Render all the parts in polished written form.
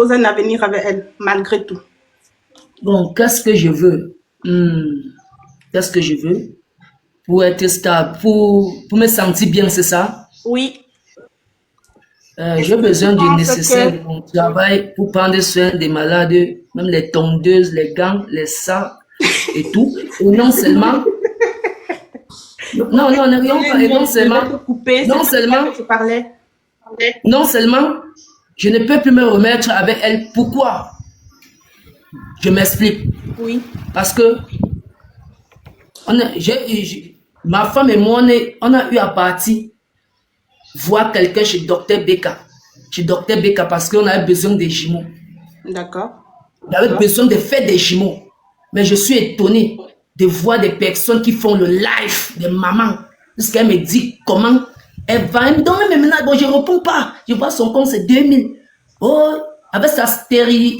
un avenir avec elle, malgré tout. Bon, qu'est-ce que je veux? Qu'est-ce que je veux? Pour être stable, pour me sentir bien, c'est ça? Oui. J'ai besoin du pense nécessaire que- de mon travail pour prendre soin des malades, même les tondeuses, les gants, les sacs et tout. Et non seulement, non, ne rions pas, et non Je vais seulement, te couper, non c'est pas de ça seulement, que je parlais. non seulement, je ne peux plus me remettre avec elle. Pourquoi? Je m'explique. Oui. Parce que ma femme et moi, on a eu à partir voir quelqu'un chez Docteur Beka. Chez Docteur Beka parce qu'on avait besoin des jumeaux. D'accord. J'avais besoin de faire des jumeaux. Mais je suis étonné de voir des personnes qui font le live des mamans. Jusqu'à me dit comment elle va. Elle me donne mes menaces. Bon, je ne réponds pas. Je vois son compte, c'est 2000. Oh, avec sa stérilité.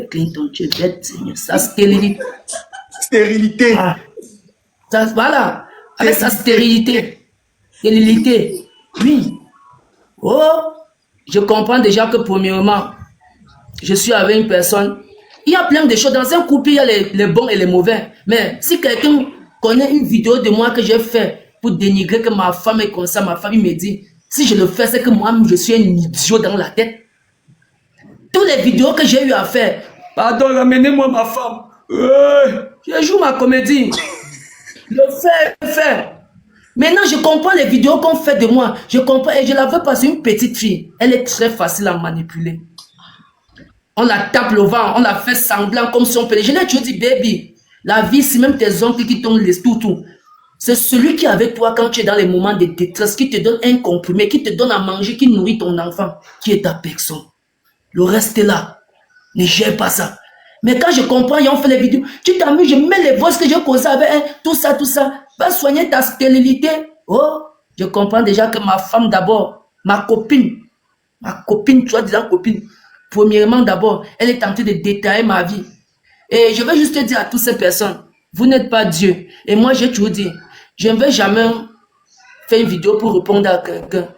Clinton, tu es bête, Seigneur. Sa stérilité. Stérilité. Ah, voilà. Avec sa stérilité. Stérilité. Oui. Oh, je comprends déjà que premièrement, je suis avec une personne. Il y a plein de choses. Dans un couple, il y a les bons et les mauvais. Mais si quelqu'un connaît une vidéo de moi que j'ai fait pour dénigrer que ma femme est comme ça, ma famille me dit, si je le fais, c'est que moi, je suis un idiot dans la tête. Toutes les vidéos que j'ai eu à faire, pardon, ramenez-moi ma femme. Je joue ma comédie. Le faire. Maintenant, je comprends les vidéos qu'on fait de moi. Je comprends et je la veux passer une petite fille. Elle est très facile à manipuler. On la tape le ventre, on la fait semblant comme si on peut. Je l'ai toujours dit, baby, la vie, c'est même tes oncles qui t'ont laissé tout. C'est celui qui est avec toi quand tu es dans les moments de détresse, qui te donne un comprimé, qui te donne à manger, qui nourrit ton enfant, qui est ta personne. Le reste est là. Ne gère pas ça. Mais quand je comprends, ils ont fait les vidéos, tu t'amuses, je mets les voix que j'ai causé avec elle, tout ça. Va soigner ta stérilité. Oh, je comprends déjà que ma femme d'abord, ma copine, tu vois, disant copine, premièrement d'abord, elle est en train de détailler ma vie. Et je vais juste te dire à toutes ces personnes, vous n'êtes pas Dieu. Et moi, j'ai toujours dit, je ne vais jamais faire une vidéo pour répondre à quelqu'un.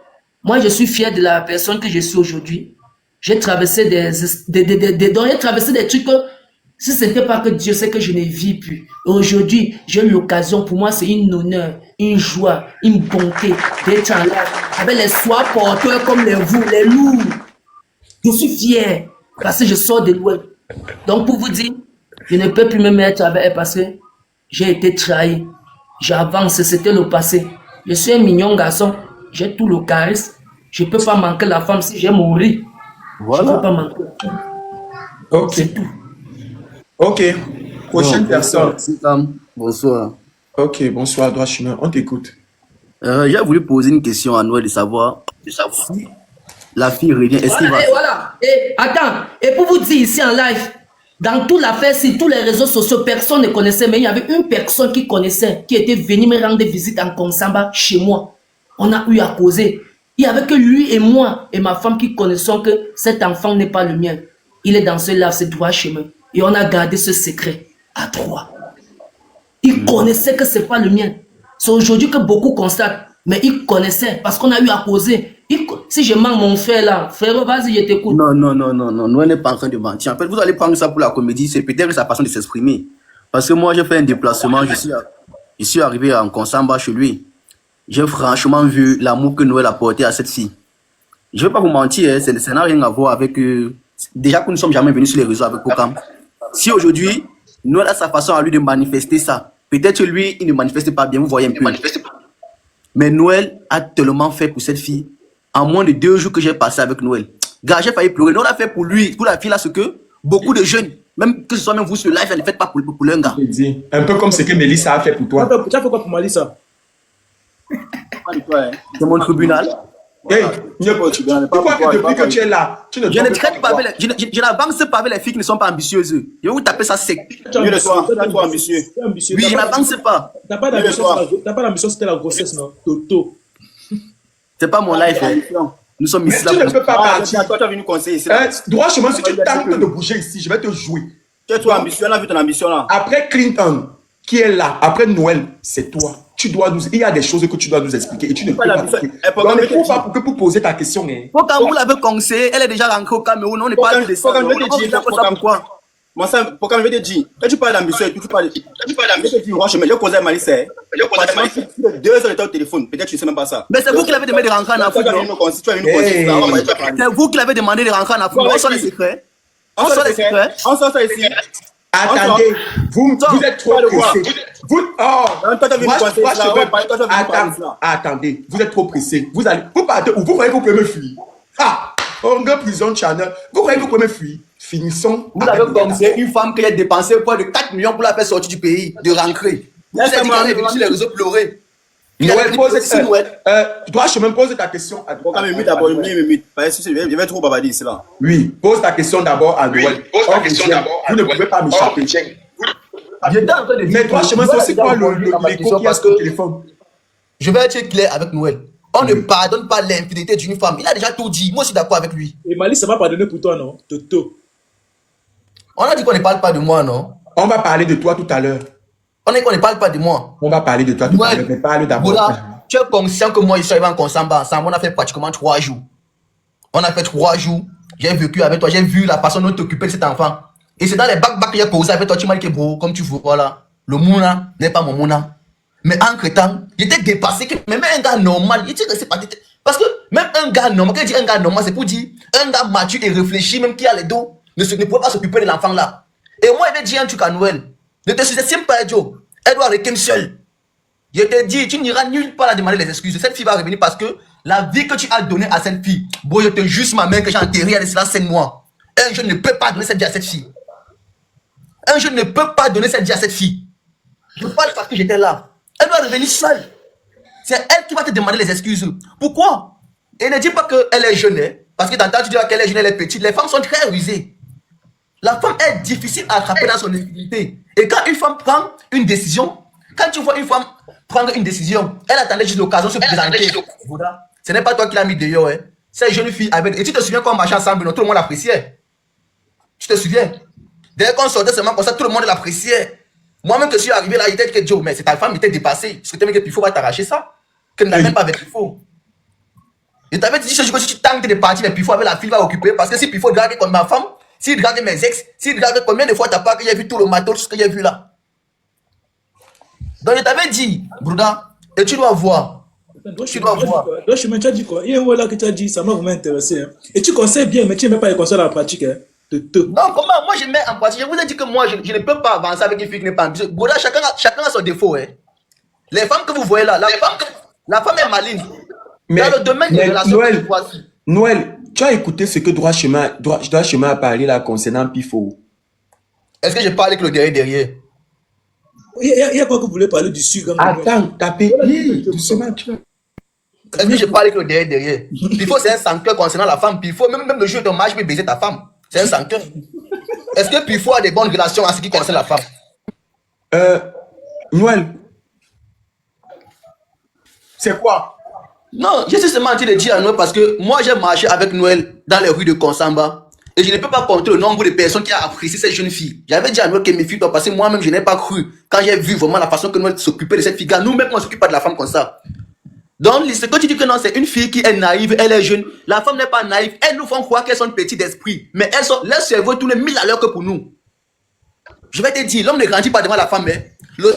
Moi, je suis fier de la personne que je suis aujourd'hui. J'ai traversé j'ai traversé des trucs que, si ce n'était pas que Dieu sait que je ne vis plus. Aujourd'hui, j'ai l'occasion, pour moi, c'est une honneur, une joie, une bonté d'être en live avec les soirs porteurs comme vous, les lourds. Je suis fier parce que je sors de loin. Donc, pour vous dire, je ne peux plus me mettre avec elle parce que j'ai été trahi. J'avance, c'était le passé. Je suis un mignon garçon, j'ai tout le charisme. Je ne peux pas manquer la femme si j'ai mouru. Voilà. Je ne peux pas manquer. Ok. C'est tout. Ok. Prochaine personne. Bonsoir. Ok, bonsoir, droit chemin. On t'écoute. J'ai voulu poser une question à Noël de savoir si la fille revient. Est-ce qu'il va... Voilà. Et attends, et pour vous dire ici en live, dans toute l'affaire, sur tous les réseaux sociaux, personne ne connaissait, mais il y avait une personne qui connaissait, qui était venue me rendre visite en Konsamba chez moi. On a eu à causer. Il n'y avait que lui et moi et ma femme qui connaissons que cet enfant n'est pas le mien. Il est dans ce lave, ce droit chemin. Et on a gardé ce secret à trois. Il connaissait que ce n'est pas le mien. C'est aujourd'hui que beaucoup constatent. Mais il connaissait parce qu'on a eu à causer. Si je manque mon frère là, frère, vas-y, je t'écoute. Non. Noël n'est pas en train de mentir. En fait, vous allez prendre ça pour la comédie. C'est peut-être sa façon de s'exprimer. Parce que moi, j'ai fait un déplacement. Je suis arrivé en Konsamba chez lui. J'ai franchement vu l'amour que Noël a porté à cette fille. Je ne vais pas vous mentir, ça n'a rien à voir avec... déjà que nous ne sommes jamais venus sur les réseaux avec Pokam. Si aujourd'hui, Noël a sa façon à lui de manifester ça, peut-être lui, il ne manifeste pas bien, vous voyez un peu. Mais Noël a tellement fait pour cette fille. En moins de 2 jours que j'ai passé avec Noël. Gars, j'ai failli pleurer. Noël a fait pour lui, pour la fille là, ce que beaucoup de jeunes, même que ce soit même vous sur le live, ne faites pas pour l'un gars. Un peu comme ce que Mélissa a fait pour toi. Tu as fait quoi pour Mélissa? C'est mon tribunal. Hey, pourquoi que depuis que tu es là, tu ne je ne traite pas avec les, je n'avance pas avec les filles qui ne sont pas ambitieuses. Je vais vous taper ça sec. Tu es ambitieux. Oui, je n'avance pas. Tu n'as pas d'ambition, c'était la grossesse, non? Toto. C'est pas mon life. Nous sommes ici. Mais tu ne peux pas partir. Toi, tu as venu conseiller ici. Droit chemin, si tu tentes de bouger ici, je vais te jouer. Tu es trop ambitieux, on a vu ton ambition là. Après Clinton, qui est là après Noël, c'est toi. Il y a des choses que tu dois nous expliquer et tu ne peux pas. On ne trouve pas pour poser ta question. Quand vous l'avez conseillé, elle est déjà rentrée au Cameroun. On n'est pas de ça. Pourquoi? Moi, ça, pour quand je vais te dire, quand tu parles d'ambition et puis tu parles d'ambition, franchement, je causais à Malice, 2 heures de temps au téléphone, peut-être tu ne sais même pas ça. Mais c'est vous qui l'avez demandé de rentrer en Afrique. C'est vous qui l'avez demandé de rentrer en Afrique. On sort les secrets. On sort les secrets. On sort ça ici. Attendez, vous êtes trop pressé. Attendez, vous êtes trop pressé. Vous partez où? Vous croyez que vous pouvez me fuir? Ah, on est prison channel. Vous croyez que vous pouvez me fuir? Finissons. Vous avez conseillé une femme qui a dépensé près de 4 millions pour la faire sortir du pays, de rentrer. Vous avez dit qu'elle est venue sur les réseaux pleurer. Noël, toi, je me pose ta question. Quand même, d'abord, il y avait trop babadi, c'est là. Oui, pose ta question d'abord à Noël. Vous ne pouvez pas m'échapper. Mais toi, je me sais c'est quoi l'écho qui a sur le téléphone? Je vais être clair avec Noël. On ne pardonne pas l'infidélité d'une femme. Il a déjà tout dit. Moi, je suis d'accord avec lui. Et Mali, ça va pardonner pour toi, non? Toto. On a dit qu'on ne parle pas de moi, non? On va parler de toi tout à l'heure. On a dit qu'on ne parle pas de moi. On va parler de toi tout à l'heure, mais parle d'abord. Tu es conscient que moi, je suis arrivé en Konsamba ensemble. On a fait pratiquement 3 jours. On a fait 3 jours. J'ai vécu avec toi. J'ai vu la façon dont tu t'occupais de cet enfant. Et c'est dans les bacs que j'ai causé avec toi. Tu m'as dit que bro, comme tu vois là, le Mouna n'est pas mon Mouna. Mais entre temps, j'étais dépassé que même un gars normal, il était resté par tête. Parce que même un gars normal, quand je dis un gars normal, c'est pour dire un gars mature et réfléchi, même qui a les dos, ne pouvait pas s'occuper de l'enfant là. Et moi, il m'a dit un truc à Noël. Ne te sous-estime pas, Joe. Elle doit rester seule. Je te dis, tu n'iras nulle part à demander les excuses. Cette fille va revenir parce que la vie que tu as donnée à cette fille, bon, je te juste ma mère que j'ai enterrée il y a cela 5 mois. Un jeune ne peut pas donner cette vie à cette fille. Un jeune ne peut pas donner cette vie à cette fille. Je parle parce que j'étais là. Elle doit revenir seule. C'est elle qui va te demander les excuses. Pourquoi? Et ne dis pas qu'elle est jeune, hein, parce que t'entends, tu dis qu'elle est jeune, elle est petite. Les femmes sont très rusées. La femme est difficile à attraper dans son intimité. Et quand une femme prend une décision, quand tu vois une femme prendre une décision, elle attendait juste l'occasion de se présenter. Ce n'est pas toi qui l'as mis dehors. Hein. Cette jeune fille avec... Et tu te souviens quand on marchait ensemble, tout le monde l'appréciait. Tu te souviens? Dès qu'on sortait seulement comme ça, tout le monde l'appréciait. Moi-même que je suis arrivé là, il était que Joe, mais c'est ta femme qui était dépassée. Parce que tu avais dit que Pifo va t'arracher ça. Que ne l'a même pas avec Pifo. Je t'avais dit que si tu tentes de partir, mais Pifo avec la fille va occuper. Parce que si Pifo drague comme ma femme, s'il drague mes ex, s'il drague combien de fois t'as pas que j'ai vu tout le matos, ce que j'ai vu là. Donc je t'avais dit, Brouda, et tu dois voir. Tu dois voir. Donc je me dis quoi? Il y a un mot là que tu as dit, ça m'a vraiment intéressé. Hein. Et tu conseilles bien, mais tu n'aimes pas les conseils à la pratique. Hein. Non, comment? Moi, je mets en pratique. Je vous ai dit que moi, je ne peux pas avancer avec une fille qui n'est pas ambitieuse. Brouda, chacun a son défaut. Hein. Les femmes que vous voyez là, la femme est maligne. Mais, dans le domaine des relations que tu vois. Noël, tu as écouté ce que Droit Chemin a parlé là concernant Pifo? Est-ce que je parle avec le derrière? Il y a quoi que vous voulez parler du sucre? Attends, tapez. Doucement, tu vois. Est-ce que je parle avec le derrière? Pifo, c'est un sans-cœur concernant la femme. Pifo, même le jour de ton mariage, peut baiser ta femme. C'est un sans-cœur. Est-ce que Pifo a des bonnes relations en ce qui concerne la femme? Noël. C'est quoi? Non, je suis seulement en train de dire à Noël parce que moi, j'ai marché avec Noël dans les rues de Konsamba. Et je ne peux pas compter le nombre de personnes qui ont apprécié cette jeune fille. J'avais dit à Noël que mes filles doivent passer. Moi-même, je n'ai pas cru. Quand j'ai vu vraiment la façon que Noël s'occupait de cette fille, nous-mêmes, on ne s'occupe pas de la femme comme ça. Donc, quand tu dis que non, c'est une fille qui est naïve, elle est jeune. La femme n'est pas naïve. Elles nous font croire qu'elles sont petites d'esprit. Mais elles sont, leur cerveau tourne 1000 à l'heure que pour nous. Je vais te dire, l'homme ne grandit pas devant la femme. Mais le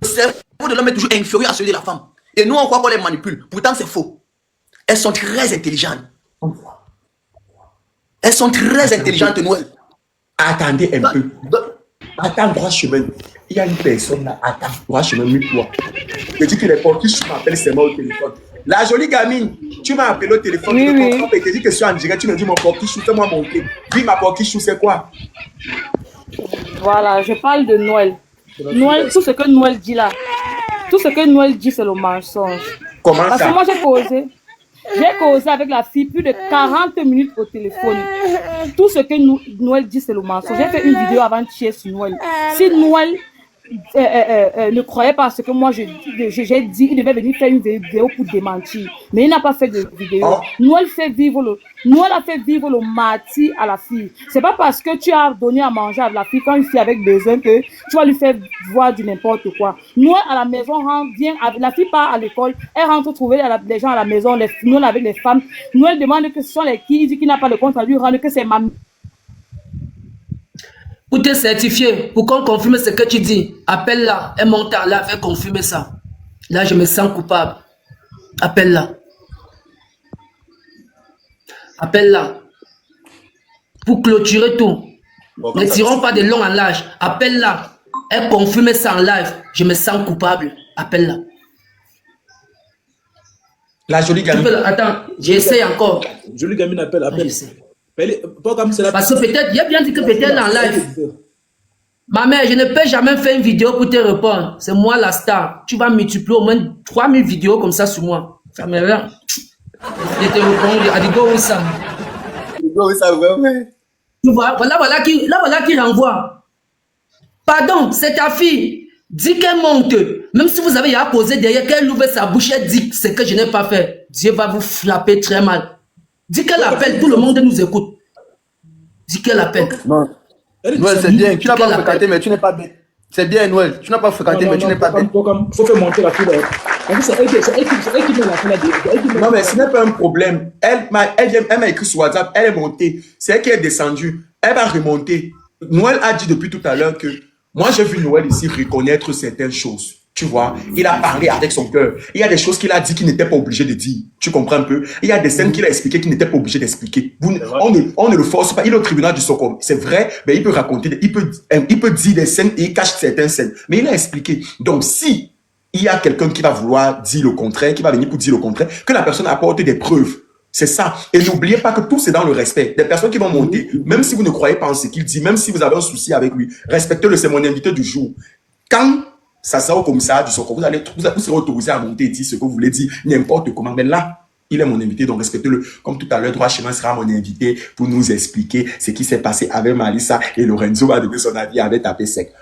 cerveau de l'homme est toujours inférieur à celui de la femme. Et nous, on croit qu'on les manipule. Pourtant, c'est faux. Elles sont très intelligentes. Elles sont très intelligentes, Noël. Attendez un peu. Attends, Droit Chemin. Il y a une personne là. Attends, Droit Chemin, mute-toi. Je dis que les portiches m'appellent seulement au téléphone. La jolie gamine, tu m'as appelé au téléphone. Oui, je oui. comprends et tu dis que je suis en direct. Tu me dis mon portichou, fais-moi monter. Oui, ma portichou, c'est quoi? Voilà, je parle de Noël. Noël, tout ce que Noël dit là, tout ce que Noël dit, c'est le mensonge. Comment Parce ça? que moi, j'ai causé avec la fille plus de 40 minutes au téléphone. Tout ce que Noël dit, c'est le mensonge. J'ai fait une vidéo avant-hier sur Noël. Si Noël ne croyait pas à ce que moi j'ai dit, il devait venir faire une vidéo pour démentir. Mais il n'a pas fait de vidéo. Oh. Noël a fait vivre le martyr à la fille. C'est pas parce que tu as donné à manger à la fille quand une fille avec besoin que tu vas lui faire voir du n'importe quoi. Noël à la maison rentre bien, la fille part à l'école, elle rentre trouver les gens à la maison, Noël avec les femmes. Noël demande que ce sont les qui, il dit qu'il n'a pas de compte à lui rendre, que c'est ma... Pour te certifier, pour qu'on confirme ce que tu dis, appelle-la, elle monte en live, elle confirme ça. Là, je me sens coupable. Appelle-la. Appelle-la. Pour clôturer tout. Bon, Ne tirons pas de long en large. Appelle-la. Elle confirme ça en live. Je me sens coupable. Appelle-la. La jolie gamine. Attends, j'essaie encore. Jolie gamine appelle. J'essaie. Pas comme c'est la... Parce que peut-être, il a bien dit que peut-être en live. Ma mère, je ne peux jamais faire une vidéo pour te répondre. C'est moi la star. Tu vas multiplier au moins 3000 vidéos comme ça sur moi. Ça me rend. Je te réponds. Adigo, oui, ça. Oui, ça va, ouais. Tu vois, voilà qui renvoie. Pardon, c'est ta fille. Dis qu'elle monte. Même si vous avez à poser derrière, qu'elle ouvre sa bouche, elle dit ce que je n'ai pas fait. Dieu va vous frapper très mal. Dis qu'elle appelle, tout le monde nous écoute. Dis qu'elle appelle. Non. Noël, c'est bien. Tu n'as pas fréquenté, mais tu n'es pas bête. C'est bien, Noël. Tu n'as pas fréquenté, mais tu n'es pas bête. Il faut faire monter la fille là. C'est elle qui met la fille là. Non, mais ce n'est pas un problème. Elle m'a écrit sur WhatsApp, elle est montée. C'est elle qui est descendue. Elle va remonter. Noël a dit depuis tout à l'heure que moi, j'ai vu Noël ici reconnaître certaines choses. Tu vois, il a parlé avec son cœur. Il y a des choses qu'il a dit qu'il n'était pas obligé de dire. Tu comprends un peu? Il y a des scènes qu'il a expliquées qu'il n'était pas obligé d'expliquer. On ne le force pas. Il est au tribunal du Socom. C'est vrai, mais il peut raconter, il peut dire des scènes et il cache certaines scènes. Mais il a expliqué. Donc, si il y a quelqu'un qui va vouloir dire le contraire, qui va venir pour dire le contraire, que la personne apporte des preuves. C'est ça. Et n'oubliez pas que tout c'est dans le respect. Des personnes qui vont monter, même si vous ne croyez pas en ce qu'il dit, même si vous avez un souci avec lui, respectez-le, c'est mon invité du jour. Quand ça sera au commissariat du Socom, vous serez autorisé à monter et dire ce que vous voulez dire, n'importe comment. Mais là, il est mon invité, donc respectez-le. Comme tout à l'heure, Droit Chemin sera mon invité pour nous expliquer ce qui s'est passé avec Malissa et Lorenzo va donner son avis avec tapé sec.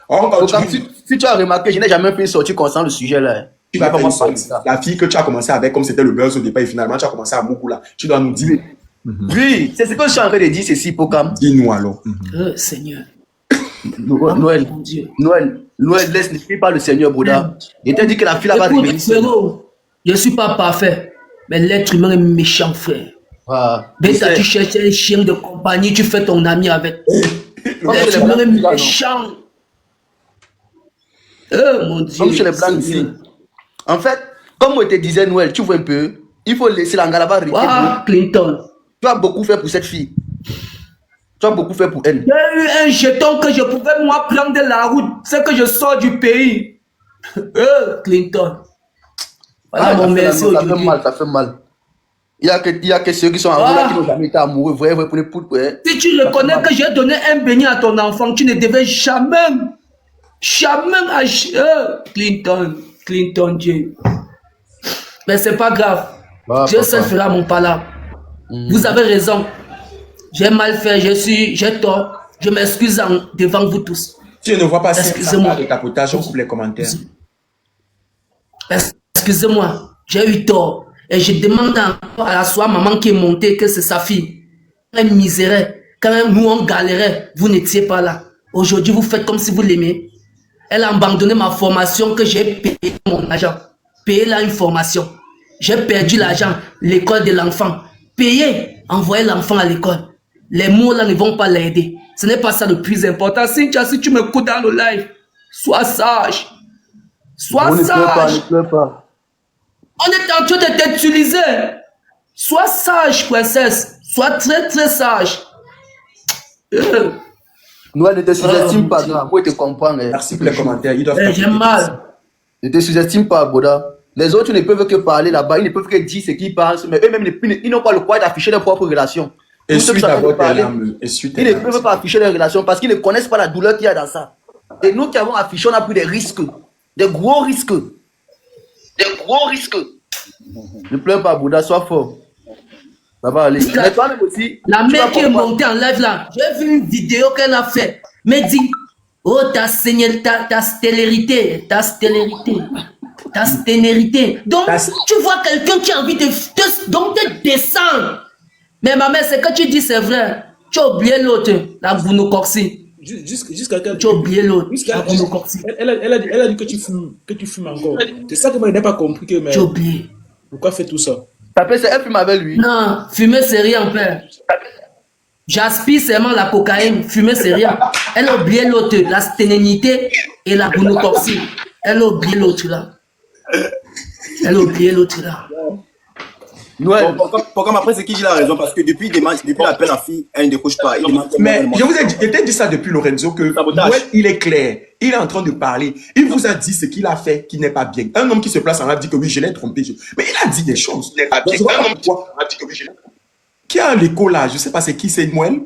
Si tu as remarqué, je n'ai jamais fait une sortie concernant le sujet là. Tu vas pas parler ça. La fille que tu as commencé avec, comme c'était le buzz au départ, et finalement tu as commencé à Moukoula. Tu dois nous dire. Oui, c'est ce que je suis en train de dire, ceci, Pokam. Dis-nous alors. Seigneur. Noël, laisse, ne crie pas le Seigneur, Bouddha. Il t'a dit que la fille va revenir. Je ne suis pas parfait, mais l'être humain est méchant, frère. Dès que tu cherches un chien de compagnie, tu fais ton ami avec. L'être humain est méchant. Mon Dieu. Comme chez les Blancs ici. En fait, comme on te disait, Noël, tu vois un peu, il faut laisser l'Angalaba rester. Clinton. Tu as beaucoup fait pour cette fille. Tu as beaucoup fait pour elle. J'ai eu un jeton que je pouvais moi prendre de la route. C'est que je sors du pays. Clinton. Voilà mon merci aujourd'hui. Ça fait mal. Il y a que ceux qui sont en là qui n'ont jamais été amoureux. Vous voyez, pour les poutres. Si tu reconnais que j'ai donné un beignet à ton enfant, tu ne devais jamais Clinton, Dieu. Mais c'est pas grave. Dieu seul fera mon palabre. Vous avez raison. J'ai mal fait, j'ai tort. Je m'excuse devant vous tous. Tu ne vois pas si ça Excusez-moi. parle de tapotage, on coupe les commentaires. Excusez-moi, j'ai eu tort. Et je demande encore à la soie maman qui est montée que c'est sa fille. Quand elle misérait, quand nous on galérait, vous n'étiez pas là. Aujourd'hui, vous faites comme si vous l'aimez. Elle a abandonné ma formation que j'ai payé mon argent. Payé là une formation. J'ai perdu l'argent, l'école de l'enfant. Payé, envoyer l'enfant à l'école. Les mots là ne vont pas l'aider. Ce n'est pas ça le plus important. Cynthia, si tu m'écoutes dans le live, sois sage. Sois sage. Ne pleure pas. On est en train de t'utiliser. Sois sage, princesse. Sois très, très sage. Noël, ne te sous-estime pas, moi je te comprends. Merci pour les commentaires. Ils doivent J'ai mal. Ne te sous-estime pas, Boda. Les autres ne peuvent que parler là-bas, ils ne peuvent que dire ce qu'ils pensent, mais eux-mêmes, ils n'ont pas le droit d'afficher leurs propres relations. Et suite à votre larmes. Ils ne peuvent pas afficher leurs relations parce qu'ils ne connaissent pas la douleur qu'il y a dans ça. Et nous qui avons affiché, on a pris des risques. Des gros risques. Des gros risques. Ne pleure pas, Bouddha, sois fort. Ça va aller. Mais toi-même aussi. La mère qui est montée en live là, j'ai vu une vidéo qu'elle a fait. Mais dit, Oh, ta sténérité. Donc, tu vois quelqu'un qui a envie de descendre. Mais ma mère, ce que tu dis, c'est vrai. Tu as oublié l'autre, la Gounocoxie. Jusqu'à quel Tu as oublié l'autre, la elle, Gounocoxie. elle a dit que tu fumes encore. C'est ça que moi, je n'ai pas compris. Que, mais Tu as oublié. pourquoi fait tout ça? Elle fume avec lui. Non, fumer, c'est rien, père. J'aspire seulement la cocaïne. Fumer, c'est rien. Elle a oublié l'autre, la sténénité et la Gounocoxie. Elle a oublié l'autre là. Noël. Pourquoi après, c'est qui j'ai la raison? Parce que depuis l'appel à fille, elle ne décroche pas. Mais je vous ai dit ça depuis Lorenzo que Noël, il est clair. Il est en train de parler. Il vous a dit ce qu'il a fait qui n'est pas bien. Un homme qui se place en live dit que oui, je l'ai trompé. Mais il a dit des choses. Un homme a dit que oui, je l'ai trompé. Qui a l'écho là? Je ne sais pas c'est qui, c'est Noël?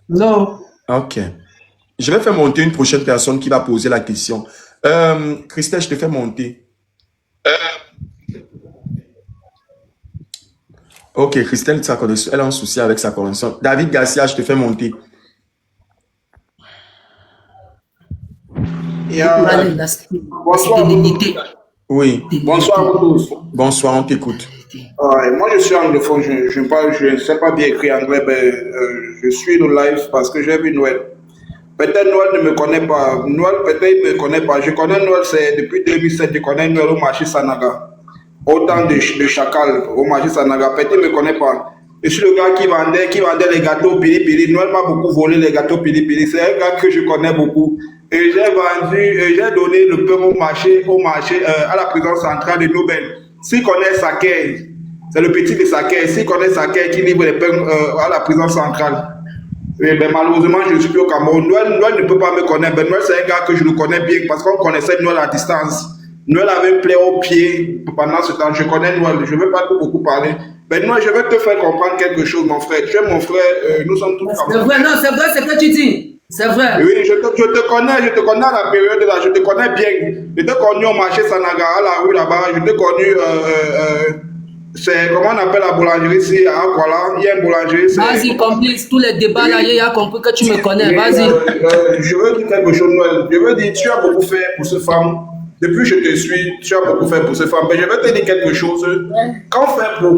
Non. Ok. Je vais faire monter une prochaine personne qui va poser la question. Christelle, je te fais monter. Ok, Christelle, elle a un souci avec sa connexion. David Garcia, je te fais monter. Bonsoir. Oui. Bonsoir à vous tous. Bonsoir, on t'écoute. Moi, je suis anglophone, je ne sais pas bien écrire anglais, mais je suis le live parce que j'ai vu Noël. Peut-être Noël ne me connaît pas. Noël, peut-être il ne me connaît pas. Je connais Noël, c'est depuis 2007, je connais Noël au marché Sanaga. Autant de Chacal au marché Sanaga. Peut-être il ne me connaît pas. Je suis le gars qui vendait les gâteaux Pili Pili. Noël m'a beaucoup volé les gâteaux Pili Pili. C'est un gars que je connais beaucoup. Et j'ai donné le pain au marché à la prison centrale de Nobel. S'il connaît Saké, c'est le petit de Saké. S'il connaît Saké qui livre les pains à la prison centrale. Mais malheureusement, je ne suis plus au Cameroun. Noël ne peut pas me connaître. Noël, c'est un gars que je le connais bien parce qu'on connaissait Noël à distance. Noël avait un plaie au pied pendant ce temps. Je connais Noël. Je ne vais pas beaucoup parler. Noël, je vais te faire comprendre quelque chose, mon frère. Tu es mon frère. Nous sommes tous Camerounais. C'est vrai, non, c'est vrai ce que tu dis. C'est vrai. Oui, je te connais à la période là. Je te connais bien. Je t'ai connu au marché Sanaga, à la rue là-bas. Je t'ai connu. C'est comment on appelle la boulangerie ici à Akwala. Il y a une boulangerie. Vas-y, complice tous les débats là. Il a compris que tu me connais. Vas-y. Je veux dire quelque chose, Noël. Je veux dire, tu as beaucoup fait pour ces femmes. Depuis que je te suis, tu as beaucoup fait pour ces femmes. Mais je vais te dire quelque chose. Quand on fait pour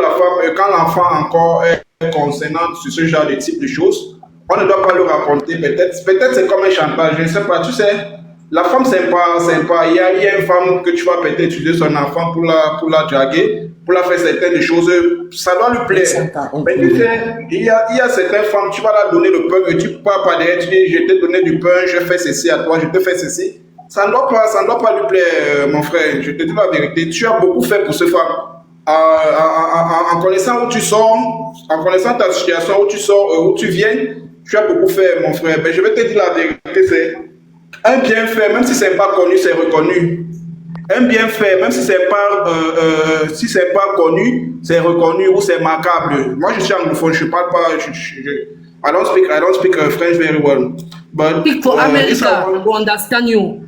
la femme, quand l'enfant encore est concernant sur ce genre de type de choses, on ne doit pas le raconter. Peut-être c'est comme un chantage. Je ne sais pas. Tu sais, la femme sympa. Il y a une femme que tu vas peut-être utiliser son enfant pour la draguer, pour la faire certaines choses. Ça doit lui plaire. Mais tu sais, il y a certaines femmes, tu vas leur donner le pain et tu pars par derrière, tu dis, je t'ai donné du pain, je fais ceci à toi, je te fais ceci. Ça ne doit pas lui plaire, mon frère. Je te dis la vérité. Tu as beaucoup fait pour ces femmes. En connaissant où tu sors, en connaissant ta situation, où tu sors, où tu viens, tu as beaucoup fait, mon frère. Mais je vais te dire la vérité, c'est un bienfait, même si ce n'est pas connu, c'est reconnu. Un bienfait, même si ce n'est pas connu, c'est reconnu ou c'est marquable. Moi, je suis anglophone, je ne parle pas. I don't speak French very well. But speak for America, to understand you.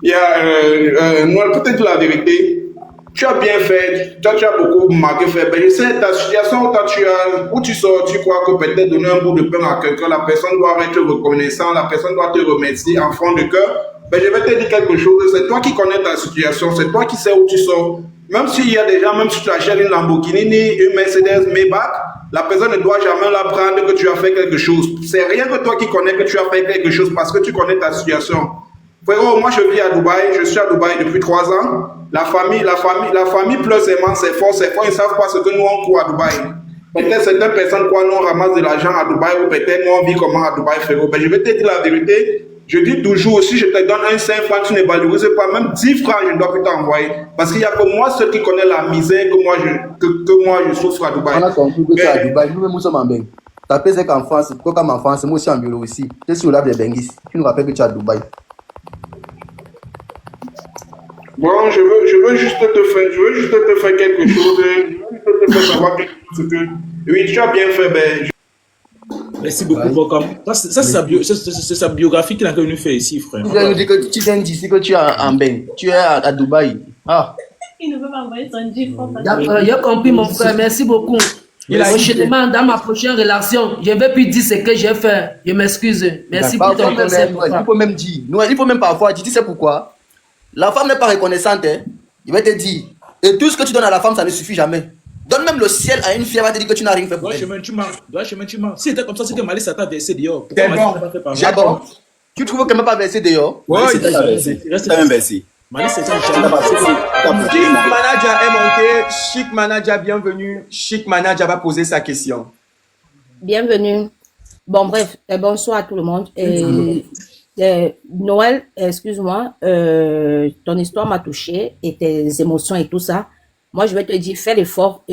Noël, peut-être la vérité. Tu as bien fait, tu as beaucoup marqué fait. Mais je sais, ta situation où tu sors, tu crois que peut-être donner un bout de pain à quelqu'un, la personne doit être reconnaissante, la personne doit te remercier en fond de cœur. Mais je vais te dire quelque chose, c'est toi qui connais ta situation, c'est toi qui sais où tu sors. Même s'il y a des gens, même si tu achètes une Lamborghini, une Mercedes Maybach, la personne ne doit jamais l'apprendre que tu as fait quelque chose. C'est rien que toi qui connais que tu as fait quelque chose parce que tu connais ta situation. Frérot, moi je vis à Dubaï, je suis à Dubaï depuis 3 ans. La famille pleure seulement, c'est fort, ils ne savent pas ce que nous on court à Dubaï. Peut-être certaines personnes croient nous on ramasse de l'argent à Dubaï ou peut-être nous on vit comment à Dubaï, frérot. Mais je vais te dire la vérité, je dis toujours, si je te donne un 5 francs, tu ne valorises pas, même 10 francs, je ne dois plus t'envoyer. Parce qu'il n'y a que moi, ceux qui connaissent la misère que moi je souffre à Dubaï. On a compris que tu es à Dubaï, nous-mêmes nous sommes en Beng. Ta paix c'est qu'en France, comme en France, moi aussi en Biélorussie. Tu es sur la des Benguis, tu nous rappelles que tu es à Dubaï. Bon, je veux juste te faire quelque chose. Je veux juste te faire savoir quelque chose. Oui, tu as bien fait. Merci beaucoup, Bokam. Ça, c'est sa biographie qu'il a venu faire ici, frère. Tu viens nous dire que tu viens d'ici, que tu es en Beng. Tu es à Dubaï. Ah. Il ne peut pas envoyer son jeep. D'accord, j'ai compris, mon frère. Merci beaucoup. Il a dit Prochainement, dans ma prochaine relation, je ne vais plus dire ce que j'ai fait. Je m'excuse. Merci pour Parfois ton même, conseil. Noël, papa. il faut même dire. Noël, il faut même parfois dire, tu sais pourquoi? La femme n'est pas reconnaissante. Hein. Il va te dire. Et tout ce que tu donnes à la femme, ça ne suffit jamais. Donne même le ciel à une fille, elle va te dire que tu n'as rien fait pour Droit elle. chemin, tu mens. Droit chemin, tu mens. Si c'était comme ça, c'est que Malice t'a versé dehors. C'est Pourquoi Malice bon. t'a pas fait parler? J'ai D'abord, tu trouves qu'elle ne m'a pas versé dehors? Ouais, Malice il t'a versé. reste Il t'a même versé. Malice, c'est Il t'a versé. Chic Manager est monté. Chic Manager, bienvenue. Chic Manager va poser sa question. Bienvenue. Bon, bref, bonsoir à tout le monde. Noël, excuse-moi, ton histoire m'a touché et tes émotions et tout ça. Moi, je vais te dire, fais l'effort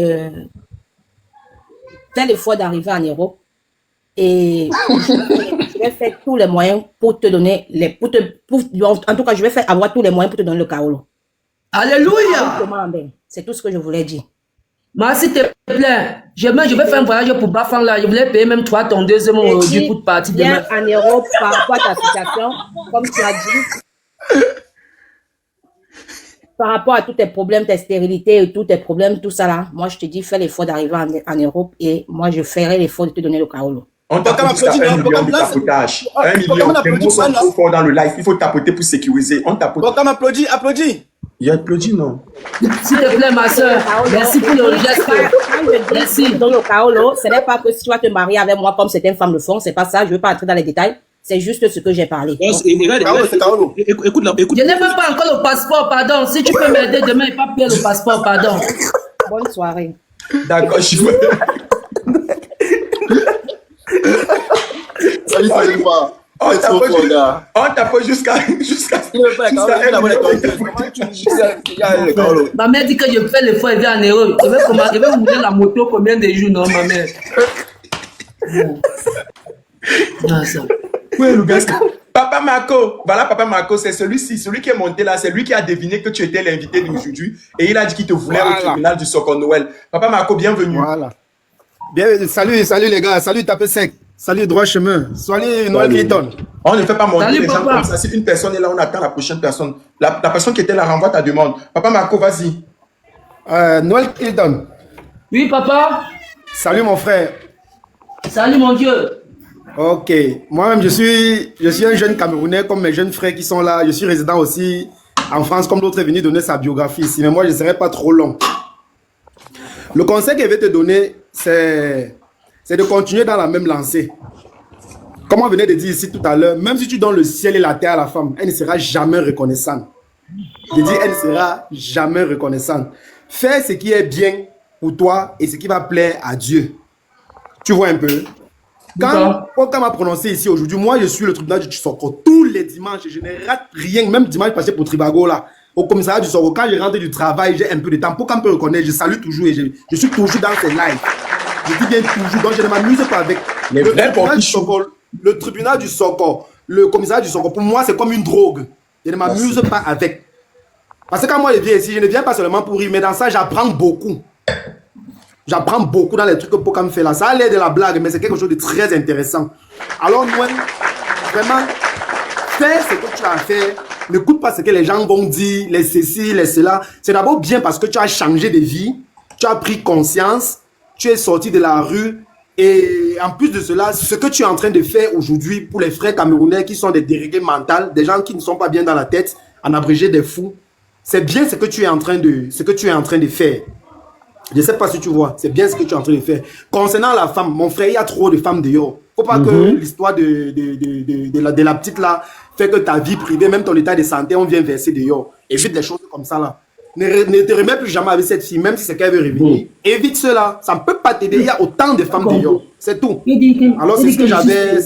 d'arriver en Europe et je vais faire tous les moyens pour te donner en tout cas, je vais faire avoir tous les moyens pour te donner le Kaolo. Alléluia. C'est tout ce que je voulais dire. S'il te plaît, je vais faire un voyage pour Bafang là. Je voulais payer même toi ton deuxième du coup de partie demain. Viens en Europe par rapport à ta situation, comme tu as dit, par rapport à tous tes problèmes, tes stérilités et tous tes problèmes, tout ça là. Moi, je te dis, fais l'effort d'arriver en Europe et moi, je ferai l'effort de te donner le Kaolo. On tapote jusqu'à 1 million de tapotage. 1 million. Les mots sont trop forts dans le live. Il faut tapoter pour sécuriser. On tapote. Bon, comme applaudis, applaudis. Il applaudit, non? S'il te plaît, ma soeur, merci pour le geste. Merci. Dans le Kaolo, ce n'est pas que si tu vas te marier avec moi comme certaines femmes le font, c'est pas ça. Je ne veux pas entrer dans les détails. C'est juste ce que j'ai parlé. Écoute, Je n'ai même pas encore le passeport, pardon. Si tu peux m'aider demain, il pas payer le passeport, pardon. Bonne soirée. D'accord, je veux. Salut, salut, pas. On tapote jusqu'à. Ma mère dit que je fais l'effort et viens en Europe. Je vais vous donner la moto combien de jours, non, ma mère? Non, ça. Oui, le gars. Papa Marco, voilà Papa Marco, c'est celui-ci, celui qui est monté là, c'est lui qui a deviné que tu étais l'invité d'aujourd'hui et il a dit qu'il te voulait au tribunal du Soccer Noël. Papa Marco, bienvenue. Voilà. Bienvenue, salut les gars, salut Tapé Sec, salut Droit Chemin, salut Noël Clinton. On ne fait pas monter Salut, les gens papa. comme ça. Si une personne est là, on attend la prochaine personne. La personne qui était là renvoie ta demande. Papa Marco, vas-y. Noël Clinton, Oui, papa. salut mon frère. Salut, mon Dieu. Ok, moi-même je suis un jeune Camerounais comme mes jeunes frères qui sont là. Je suis résident aussi en France comme l'autre est venu donner sa biographie ici. Mais moi je ne serai pas trop long. Le conseil que je vais te donner, c'est de continuer dans la même lancée. Comme on venait de dire ici tout à l'heure, même si tu donnes le ciel et la terre à la femme, elle ne sera jamais reconnaissante. Je dis, elle ne sera jamais reconnaissante. Fais ce qui est bien pour toi et ce qui va plaire à Dieu. Tu vois un peu? Quand on m'a prononcé ici aujourd'hui, moi je suis le tribunal du Soko tous les dimanches, je ne rate rien, même dimanche passé pour Tribago là, au commissariat du Soko, quand je rentre du travail, j'ai un peu de temps, pour qu'on me reconnaisse, je salue toujours et je suis toujours dans ces lives. Je dis bien toujours, donc je ne m'amuse pas avec le tribunal du Soko, le commissariat du Soko, pour moi c'est comme une drogue, je ne m'amuse pas avec. Parce que quand moi je viens ici, je ne viens pas seulement pour rire, mais dans ça j'apprends beaucoup. J'apprends beaucoup dans les trucs que Pokam fait là. Ça a l'air de la blague, mais c'est quelque chose de très intéressant. Alors, moi, vraiment, fais ce que tu as fait. N'écoute pas ce que les gens vont dire, les ceci, les cela. C'est d'abord bien parce que tu as changé de vie, tu as pris conscience, tu es sorti de la rue. Et en plus de cela, ce que tu es en train de faire aujourd'hui pour les frères camerounais qui sont des déréglés mentaux, des gens qui ne sont pas bien dans la tête, en abrégé des fous, c'est bien ce que tu es en train de faire. Je ne sais pas si tu vois, c'est bien ce que tu es en train de faire. Concernant la femme, mon frère, il y a trop de femmes dehors. Il ne faut pas que l'histoire de la petite là fait que ta vie privée, même ton état de santé, on vient verser dehors. Évite des choses comme ça là. Ne te remets plus jamais avec cette fille, même si c'est qu'elle veut revenir. Évite cela, ça ne peut pas t'aider. Il y a autant de femmes dehors. C'est tout. Alors c'est ce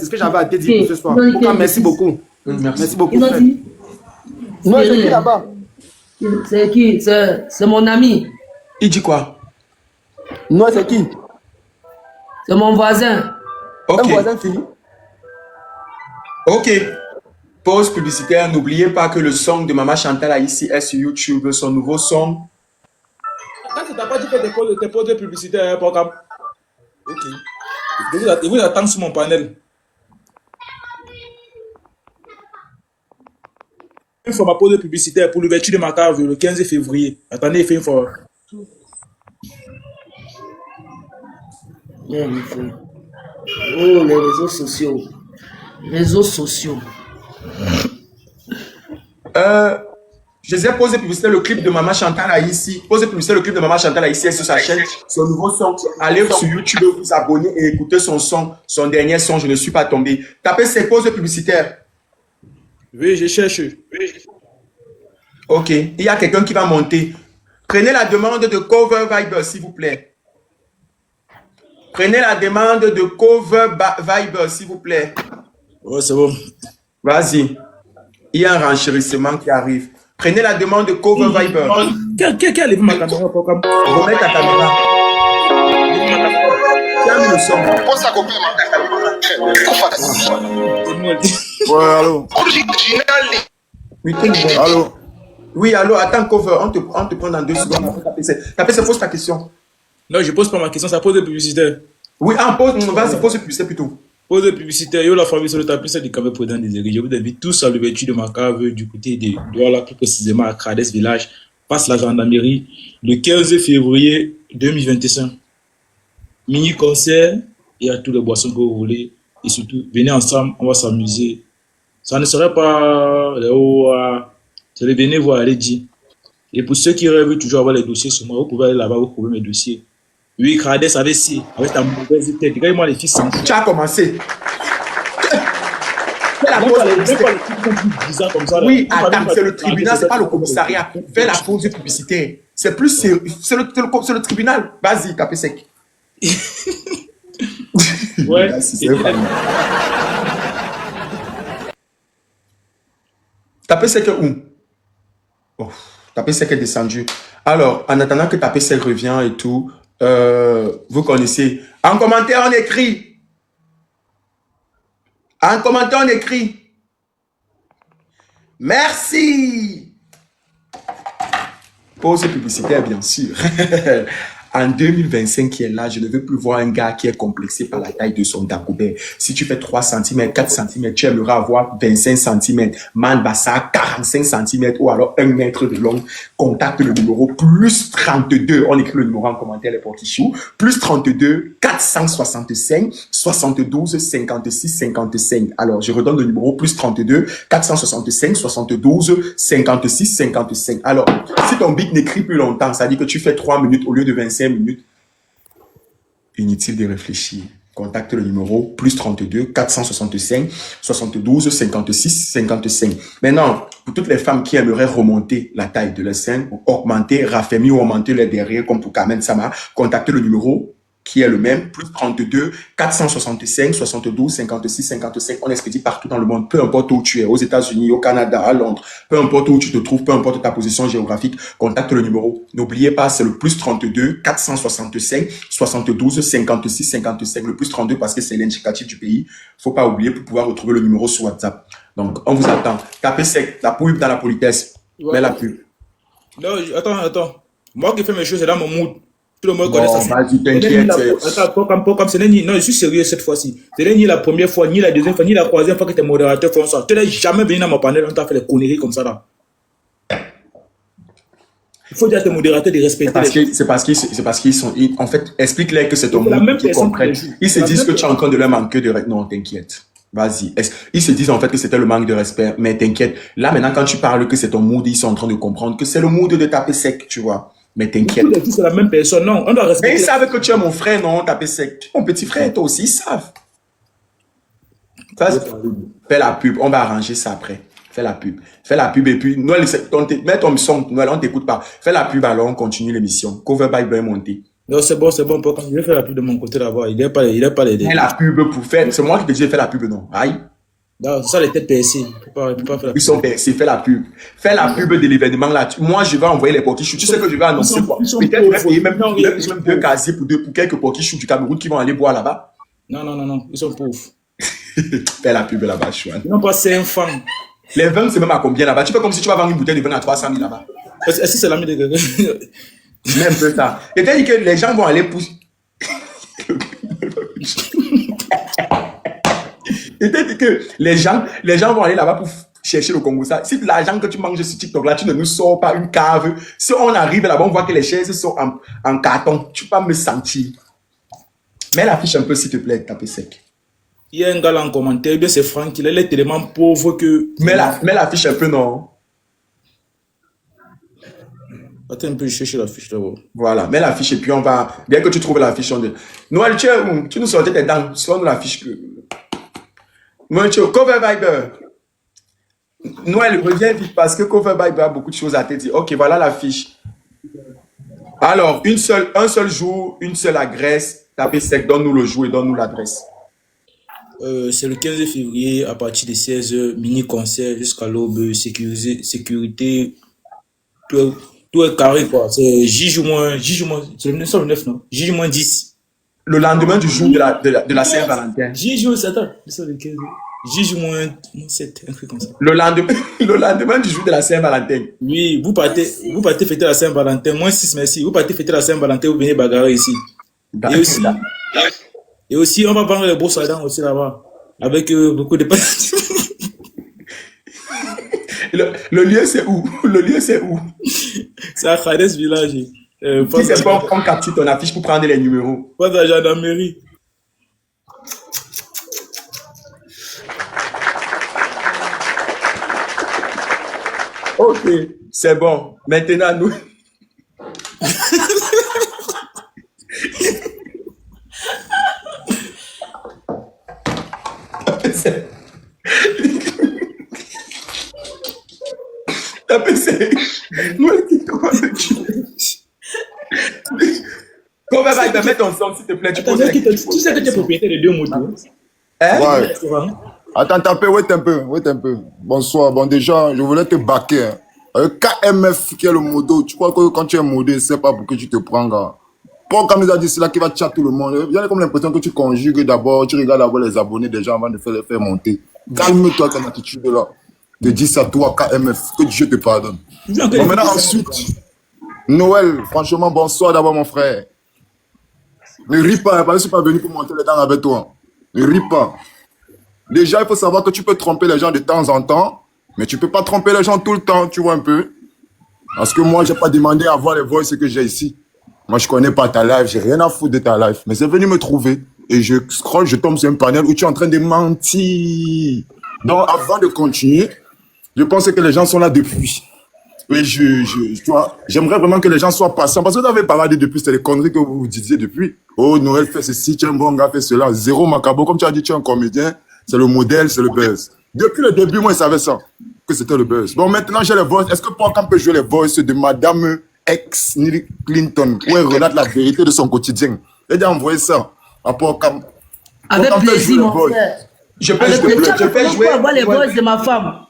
que j'avais à te dire pour ce soir. Pourquoi, merci beaucoup. Merci beaucoup. Frère. Moi, c'est qui là-bas? C'est qui? C'est mon ami. Il dit quoi? Moi, c'est qui? C'est mon voisin. Ok. Un voisin fini? Ok. Pause publicitaire. N'oubliez pas que le son de Maman Chantal a ici est sur YouTube. Son nouveau son. Quand tu n'as pas dit que tes poses de publicité à un programme. Ok. Je vous attends sur mon panel. Une fois ma pause de publicité pour l'ouverture de ma cave le 15 février. Attendez, il fait une fois. Ouais, mon frère. Oh, les réseaux sociaux. Réseaux sociaux. Je les ai posé publicité le clip de Maman Chantal a ici. Posez publicité le clip de Maman Chantal a ici sur sa chaîne, son nouveau son. Allez sur YouTube, vous abonner et écouter son son, son dernier son, Je ne suis pas tombé. Tapez ses pauses publicitaires. Oui, je cherche. Ok, il y a quelqu'un qui va monter. Prenez la demande de Cover Viber, s'il vous plaît. Prenez la demande de Cover Viber, s'il vous plaît. Ouais, c'est bon. Vas-y. Il y a un renchérissement qui arrive. Prenez la demande de Cover Viber. Qui a levé ma caméra pour comme... Remets ta caméra. Ferme le son. Pose ta copine, ouais, allô. Oui, Allô. oui, allô, attends, Cover. On te prend dans 2 secondes. Tapez, pose ta question. Non, je pose pas ma question, ça pose des publicitaires. Oui, vas-y, pose publicité plutôt. Pose des publicitaires. Yo, la famille sur le tapis, c'est du Cave Prudent des Aiguilles. Je vous invite tous à l'ouverture de ma cave du côté de Douala, plus précisément à Crades Village, passe la gendarmerie, le 15 février 2025. Mini-concert, il y a tous les boissons que vous voulez. Et surtout, venez ensemble, on va s'amuser. Ça ne serait pas c'est le venez voir, allez dire. Et pour ceux qui rêvent toujours avoir les dossiers sur moi, vous pouvez aller là-bas, vous trouvez mes dossiers. Oui, Crades avec ta mauvaise tête. Regarde-moi les fils. Tu as commencé. Oui, attends, c'est le tribunal, c'est pas le commissariat. Fais la pause publicitaire. C'est plus sérieux. C'est le tribunal. Vas-y, tapez sec. Ouais. Tapez sec où? Oh, tapez sec est descendu. Alors, en attendant que tapez sec revient et tout, vous connaissez. En commentaire, on écrit. En commentaire, on écrit. Merci. Pause publicitaire, bien sûr. En 2025 qui est là, je ne veux plus voir un gars qui est complexé par la taille de son Dagobert. Si tu fais 3 cm, 4 cm, tu aimerais avoir 25 cm. Man Bassa, 45 cm ou alors 1 mètre de long. Contacte le numéro plus 32. On écrit le numéro en commentaire, les petits choux. Plus 32 465 72 56 55. Alors, je redonne le numéro plus 32 465 72 56 55. Alors, si ton bic n'écrit plus longtemps, ça dit que tu fais 3 minutes au lieu de 25 minutes. Inutile de réfléchir. Contacte le numéro plus 32 465 72 56 55. Maintenant, pour toutes les femmes qui aimeraient remonter la taille de leur sein, ou augmenter, raffermir ou augmenter les derrière, comme pour Carmen Sama, contactez le numéro qui est le même, plus 32 465 72 56 55. On expédie partout dans le monde, peu importe où tu es, aux États-Unis, au Canada, à Londres, peu importe où tu te trouves, peu importe ta position géographique, contacte le numéro. N'oubliez pas, c'est le plus 32 465 72 56 55. Le plus 32 parce que c'est l'indicatif du pays. Faut pas oublier pour pouvoir retrouver le numéro sur WhatsApp. Donc, on vous attend. Tapez sec, la pub dans la politesse. Ouais. Mais la pub. Non, attends. Moi qui fais mes choses, c'est dans mon mood. Tout le monde connaît Bon, ça. vas-y, t'inquiète. Comme ce n'est ni, non, je suis sérieux cette fois-ci. Ce n'est ni la première fois, ni la deuxième fois, ni la troisième fois que tes modérateurs font ça. Tu n'es jamais venu dans mon panel, on t'a fait des conneries comme ça là. Il faut dire à tes modérateurs de respecter. C'est parce qu'ils sont. En fait, explique-leur que c'est ton monde qui comprennent. Ils se disent que tu es en train de leur manquer de respect. Non, t'inquiète. Vas-y. Ils se disent en fait que c'était le manque de respect. Mais t'inquiète. Là, maintenant, quand tu parles que c'est ton mood, ils sont en train de comprendre que c'est le mood de taper sec, tu vois. Mais t'inquiète. C'est la même personne, non. On doit respecter. Mais ils savent que tu es mon frère, non, taper sec. Tu es mon petit frère, toi aussi, ils savent. Fais la pub. On va arranger ça après. Fais la pub. Fais la pub et puis, Noël, mets ton son, Noël, on t'écoute pas. Fais la pub alors, on continue l'émission. Cover by Boy monté. Non, c'est bon, je vais faire la pub de mon côté là-bas. Il n'est pas les. Fais la pub pour faire. C'est moi qui te dis de faire la pub, non. Aïe. Non, ça, les têtes PSC. Pas faire la pub. Ils sont PSC, fais la pub. Fais la pub de l'événement là. Moi, je vais envoyer les portichous. Tu sais que je vais annoncer quoi. Peut-être je vais payer même 2 casiers pour quelques portichous du Cameroun qui vont aller boire là-bas. Non, ils sont pauvres. Fais la pub là-bas, Chouane. Ils n'ont pas 5 francs. Les vins, c'est même à combien là-bas? Tu fais comme si tu vas vendre une bouteille de vin à 300 000 là-bas. Est-ce que c'est l'ami de quelqu'un? Même peu ça. Et t'as dit que les gens vont aller pousser. Et t'as dit que les gens vont aller là-bas pour chercher le Congo. Ça. Si l'argent que tu manges sur TikTok là, tu ne nous sors pas une cave. Si on arrive là-bas, on voit que les chaises sont en carton. Tu peux pas me sentir. Mets l'affiche un peu, s'il te plaît, tapez sec. Il y a un gars là en commentaire, bien c'est Franck, il est tellement pauvre que... Mets l'affiche un peu, non? Attends un peu, je cherche l'affiche d'abord. Voilà, mets l'affiche et puis on va... Bien que tu trouves l'affiche, on dit... Noël, tu es où? Tu nous sortais tes dents. Sors-nous l'affiche que... Noël, tu es au Cover Viber. Noël, reviens vite parce que Cover Viber a beaucoup de choses à te dire. Ok, voilà l'affiche. Alors, un seul jour, une seule adresse. Tapez sec, donne-nous le jour et donne-nous l'adresse. C'est le 15 février à partir de 16h, mini-concert jusqu'à l'aube, sécurité, tout est carré quoi. C'est c'est le 9, non? J-10. Le lendemain du jour de la Saint-Valentin. Attends, c'est le 15. J-7, un truc comme ça. Le lendemain du jour de la Saint-Valentin. Oui, vous partez fêter la Saint-Valentin, moins 6, merci. Vous partez fêter la Saint-Valentin, vous venez bagarrer ici. Et aussi, on va prendre les brosses à dents aussi là-bas. Avec beaucoup de... Le lieu, c'est où? Le lieu, c'est où? C'est à Khades Village. Si c'est pas, on capture ton affiche pour prendre les numéros. Pas de la gendarmerie. Ok, c'est bon. Maintenant, nous... Tapez c'est... Comment va te mettre ensemble, s'il te plaît? Tu sais que tu es propriétaire de 2 motos. Hein? Ouais. Attends, tapez, wait un peu. Bonsoir. Bon, déjà, je voulais te baquer. KMF qui est le modo, tu crois que quand tu es modé, c'est pas pour que tu te prends, gars. Paul, comme il a dit, c'est là qui va chat tout le monde. Il y a comme l'impression que tu conjugues d'abord, tu regardes d'abord les abonnés des gens avant de les faire monter. Calme-toi ton attitude là. Te dis ça toi, KMF, que Dieu te pardonne. Bon, maintenant, ensuite, Noël, franchement, bonsoir d'abord, mon frère. Ne ris pas, parce que je suis pas venu pour monter les dents avec toi. Ne ris pas. Déjà, il faut savoir que tu peux tromper les gens de temps en temps, mais tu peux pas tromper les gens tout le temps, tu vois un peu. Parce que moi, j'ai pas demandé à voir les voices que j'ai ici. Moi, je connais pas ta live, j'ai rien à foutre de ta live. Mais c'est venu me trouver et je scroll, je tombe sur un panel où tu es en train de mentir. Donc, avant de continuer, je pense que les gens sont là depuis. Et tu vois, j'aimerais vraiment que les gens soient patients. Parce que vous avez parlé depuis, c'est les conneries que vous disiez depuis. Oh, Noël fait ceci, tu es un bon gars, fait cela. Zéro macabo. Comme tu as dit, tu es un comédien. C'est le modèle, c'est le buzz. Depuis le début, moi, je savais ça. Que c'était le buzz. Bon, maintenant, j'ai les voices. Est-ce que Paul peut jouer les voices de Madame ex-Hillary Clinton, où elle relate la vérité de son quotidien? Elle a déjà envoyé ça à Paul Cam. Avec plaisir, mon frère. Je peux jouer. Avoir les voix de ma femme.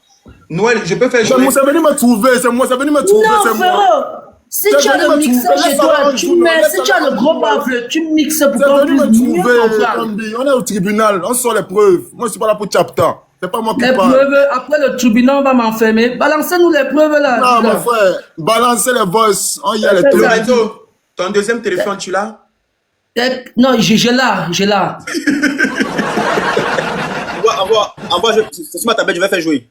Noël, je peux faire jouer. Moi, ça venu me trouver, c'est moi, ça venu me trouver. Non, frérot. Si tu as le mixeur chez toi, tu mets. Si tu as le gros baffle, tu mixes pour qu'on puisse mieux comprendre. On est au tribunal, on sort les preuves. Moi, je suis pas là pour chapter. C'est pas moi qui parle. Les preuves, après le tribunal, on va m'enfermer. Balancez-nous les preuves là. Non, mon frère, balancez les voices. On y a les preuves. Ton deuxième téléphone, tu l'as? Non, j'ai là. Envoie, c'est sur ma tablette, je vais faire jouer.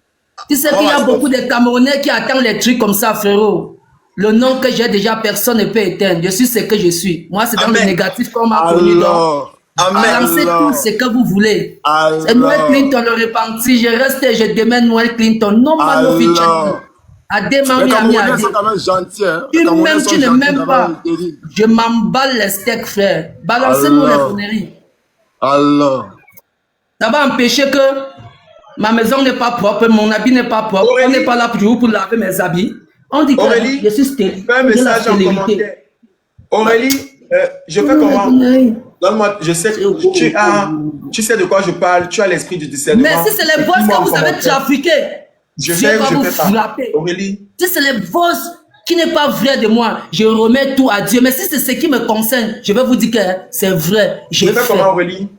Tu sais qu'il y a beaucoup de Camerounais qui attendent les trucs comme ça, frérot. Le nom que j'ai déjà, personne ne peut éteindre. Je suis ce que je suis. Moi, c'est dans le négatif qu'on m'a connu. Donc, balancez tout ce que vous voulez. C'est Noël Clinton le repenti. Je reste et je demande Noël Clinton. Non, Manovic. Les Camerounais sont quand même gentils. Tu m'aimes, tu ne m'aimes pas. Je m'emballe les steaks, frère. Balancez-nous les conneries. Alors. Ça va empêcher que ma maison n'est pas propre, mon habit n'est pas propre. Aurélie, on n'est pas là pour laver mes habits. On dit que Aurélie, je suis stérile. Fais un message en commentaire. Aurélie, je fais comment? Donne-moi, je sais que tu sais de quoi je parle, tu as l'esprit du discernement. Mais si c'est les voix que vous avez trafiquées, je vais vous frapper. Aurélie. Si c'est les voix qui n'est pas vrai de moi, je remets tout à Dieu. Mais si c'est ce qui me concerne, je vais vous dire que c'est vrai. Je fais comment, Aurélie?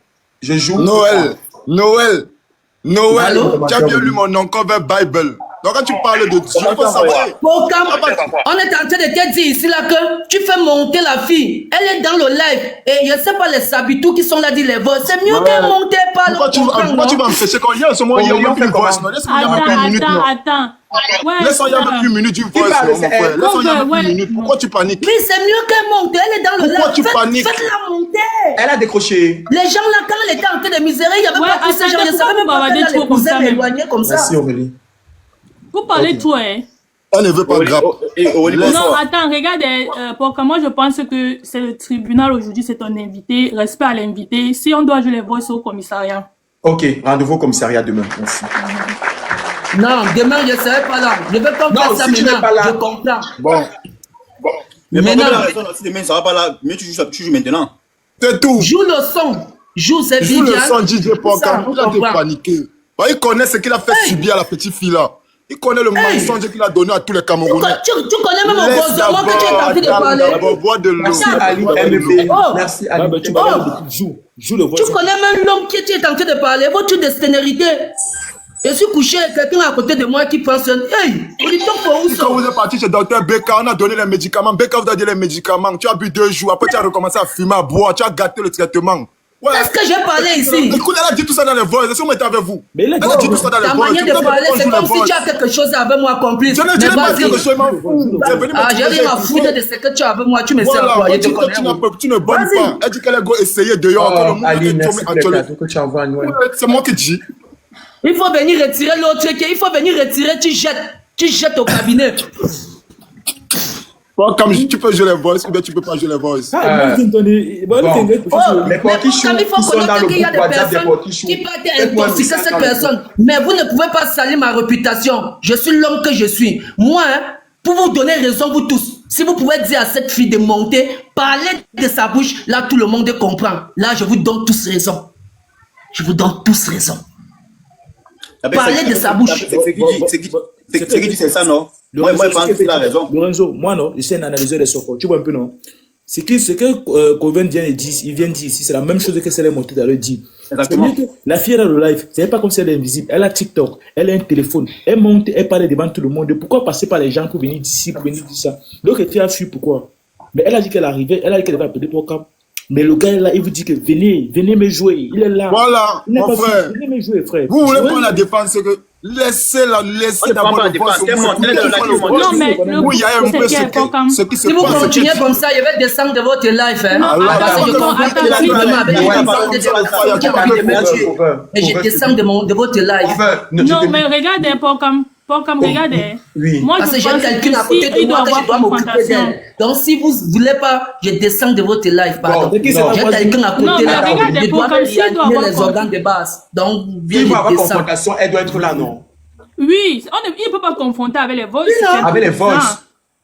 Je joue. Noël, tu as bien lu mon Uncover Bible. Donc quand tu parles de Dieu, il faut savoir. On est en train de te dire ici là que tu fais monter la fille. Elle est dans le live. Et je ne sais pas les habitants qui sont là dit les voix. C'est mieux qu'elle monte pas. Pourquoi tu vas me faire quand il y a ce moment, il y a une voix. Attends. Ouais, Laisse-moi, il y a même une minute du voice, parles, mon c'est frère. elle. Laisse-moi, il y a même Ouais. une minute. Pourquoi tu paniques? Oui, c'est mieux qu'elle monte. Elle est dans le Pourquoi live. tu paniques? Faites-la monter. Elle a décroché. Les gens là, quand elle était en train de misérer, il n'y avait Ouais, pas tous ces gens. attendez, Je ne savais même pourquoi pas vous qu'elle bavardez allait trop comme épouser ça, même? m'éloigner comme ça. Merci Aurélie. Vous parlez trop, hein. Elle ne veut pas grave. Non, attends, regarde, pour que moi je pense que c'est le tribunal aujourd'hui, c'est ton invité, respect à l'invité. Si on doit jouer les voix au commissariat. Ok, rendez-vous au commissariat demain. Merci. Non, demain, je ne serai pas là. Je ne veux pas Non, faire ça si tu n'es maintenant. pas là. Je comprends. Bon. Mais Maintenant. la raison, si demain, ça va pas là, mais tu joues maintenant. C'est tout. Joue le son. Joue, c'est Joue le Viviane. son, DJ Porcam. on Il a été comprend. paniqué. Bah, il connaît ce qu'il a fait subir à la petite fille là. Il connaît le mensonge qu'il a donné à tous les Camerounais. Tu connais même mon Laisse gouvernement que tu es en train de d'abord, parler. d'abord, bois de l'eau. Merci Ali MB. Oh. Merci Ah, Ali. bah, tu vas joue le voix. Tu connais même l'homme qui tu es en train de parler. Votre de sténérité. Je suis couché avec quelqu'un à côté de moi qui pense. Hey, on dit pour où ça? Quand vous êtes parti chez Dr Beka, on a donné les médicaments. Beka vous a donné les médicaments. Tu as bu 2 jours. Après, tu as recommencé à fumer, à boire. Tu as gâté le traitement. Ouais. Est-ce que j'ai parlé ici? Écoute, elle a dit tout ça dans les voix. Est-ce que vous mettez avec vous? Mais il a Elle a dit tout ça dans les Ta voix. manière de parler, c'est comme si tu as quelque chose avec moi complice. Je n'ai Mais pas dit vas-y. que je m'en fous. C'est venu me Ah, j'ai tuer, rien à foutre de ce que tu as avec moi. Tu me sais Voilà, employé, tu tu connais. tu ne bonnes Vas-y. pas. Elle dit qu'elle a go essayer dehors. que le Oh, monde Ali, est merci tombé pour en les télé. cadeaux que tu envoies à Noël. Ouais, c'est moi qui dis. Il faut venir retirer l'autre. Il faut venir retirer. Tu jettes au cabinet. Bon, comme tu peux jouer les voices, ou bien tu peux pas jouer les voices. Ah, moi, j'entendais. Bon, Bon. t'es Oh, Les mais Portichou comme il faut qui sont dans connaître le qu'il y a groupe des WhatsApp des personnes Portichou. qui peuvent Faites-moi intoxiquer un cette message personne. Mais vous ne pouvez pas salir ma réputation. Je suis l'homme que je suis. Moi, hein, pour vous donner raison, vous tous, si vous pouvez dire à cette fille de monter, parler de sa bouche, là, tout le monde comprend. Là, je vous donne tous raison. Je vous donne tous raison. Parler de sa bouche. C'est qui dit c'est ça, non? Moi, je pense qu'il a raison. Lorenzo, moi, non, je suis un analyseur des socos. Tu vois un peu, non? Ce que Coven vient de dire, il vient de dire ici, c'est la même chose que celle est montée dans le dit. Exactement. La fille elle a le live, c'est pas comme si elle est invisible. Elle a TikTok, elle a un téléphone, elle monte, elle parle devant tout le monde. Pourquoi passer par les gens pour venir d'ici, pour venir dire ça? Donc, elle a fui, pourquoi? Mais elle a dit qu'elle arrivait, elle a dit qu'elle va appeler pour Cap. Mais le gars est là, il vous dit que venez me jouer. Il est là. Voilà, Il n'est mon pas frère. fou. Venez me jouer, frère. Vous voulez prendre la défense, c'est que laissez-la, laissez d'abord le voir. Non, mais le Oui, il y a un c'est peu qu'il y a comme- ce qui se Si vous passe. continuez comme ça, je vais descendre de votre live. Hein. Parce que je comprends que je suis vraiment avec les personnes qui ont envie de me tuer. Et je descends de votre live. Non, mais regardez, pour comme regardez. Oui. Moi, Parce que je j'ai pense quelqu'un à que côté si de il doit moi que je avoir dois m'occuper confrontation. d'elle. Donc si vous ne voulez pas, je descends de votre live. Pardon. Bon, J'ai non. quelqu'un à Non, côté mais là. regardez, Je dois pour comme me s'il doit réanimer avoir les organes de base. Donc, bien Il va avoir je descends. confrontation, elle doit être là, non? Oui, il ne peut pas confronter avec les voices. Oui, non. Avec les voices.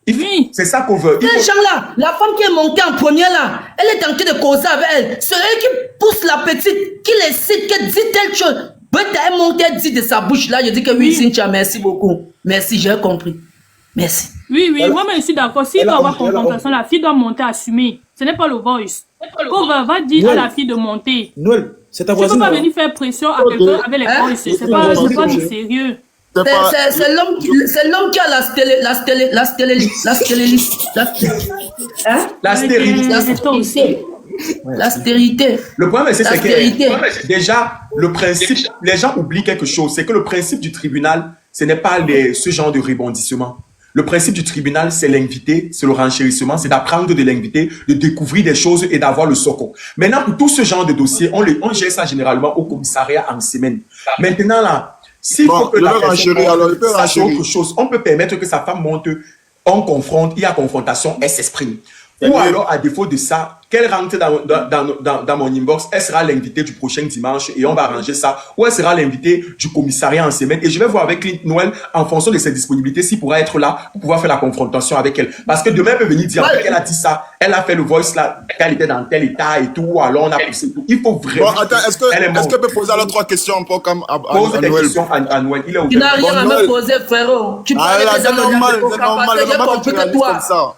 Oui. C'est ça qu'on veut. Il Ces faut- gens-là, la femme qui est montée en premier là, elle est en train de causer avec elle. C'est elle qui pousse la petite, qui les cite, qui dit telle chose. Peut-être elle monte, elle dit de sa bouche là, je dis que oui, Cynthia, merci beaucoup. Merci, j'ai compris. Merci. Oui, moi-même, je suis d'accord. S'il doit avoir confrontation, la fille doit monter, assumer. Ce n'est pas le voice. Va dire à la fille de monter. Noël, c'est ta Tu ne peux voisine. pas là. venir faire pression à quelqu'un avec les voices. C'est pas du sérieux. C'est l'homme qui a la stérilité. La stérilité. Le problème, c'est La que vérité. déjà, le principe, les gens oublient quelque chose, c'est que le principe du tribunal, ce n'est pas ce genre de rebondissement. Le principe du tribunal, c'est l'invité, c'est le renchérissement, c'est d'apprendre de l'invité, de découvrir des choses et d'avoir le socle. Maintenant, pour tout ce genre de dossiers, on gère ça généralement au commissariat en semaine. Maintenant, là, s'il faut que la personne sache autre chose, on peut permettre que sa femme monte, on confronte, il y a confrontation, elle s'exprime. Ou alors, à défaut de ça, qu'elle rentre dans mon inbox, elle sera l'invitée du prochain dimanche et on va arranger ça. Ou elle sera l'invitée du commissariat en semaine. Et je vais voir avec Noël, en fonction de ses disponibilités, s'il pourra être là pour pouvoir faire la confrontation avec elle. Parce que demain, elle peut venir dire qu'elle a dit ça, elle a fait le voice là, qu'elle était dans tel état et tout, alors on a poussé tout. Il faut vraiment... Bon, attends, est-ce qu'elle peut poser alors 3 questions pour comme à Pose des Noël? questions à Noël. Il est Tu n'as ouvert. rien à me poser, frérot. Tu Ah parles là, que c'est dans le normal, dialogue, c'est normal. parce que j'ai compris que toi.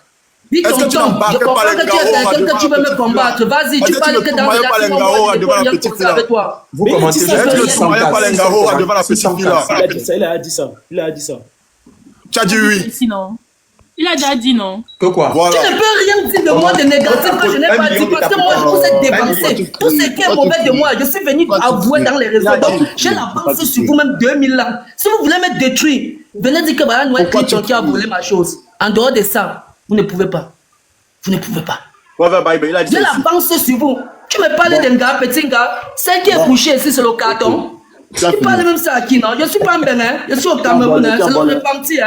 Dis Est-ce ton que tu temps. n'embarques Je comprends pas les que tu es garros quelqu'un que tu veux me combattre. Vas-y, tu parles que dans pas les garros devant la petite fille là? avec toi. Vous commentez Est-ce que tu ne soumets pas les garros devant la petite fille là? Il a dit ça. Tu as dit oui. Sinon. Il a déjà dit non. Que quoi? Voilà. Tu ne peux rien dire de moi de négatif que je n'ai pas dit parce que moi je vous ai dévancé. Tout ce qui est mauvais de moi, je suis venu avouer dans les réseaux. Donc j'ai l'avance sur vous-même 2000 ans. Si vous voulez me détruire, venez dire que voilà, Noël Christian qui a volé ma chose. En dehors de ça, vous ne pouvez pas. Vous ne pouvez pas. Il a dit J'ai l'avance sur vous. Tu me parles d'un gars, petit gars, celle qui est couché ici sur le carton. Tu parles même ça à qui, non? Je ne suis pas en Bénin, je suis au Cameroun, c'est le repenti.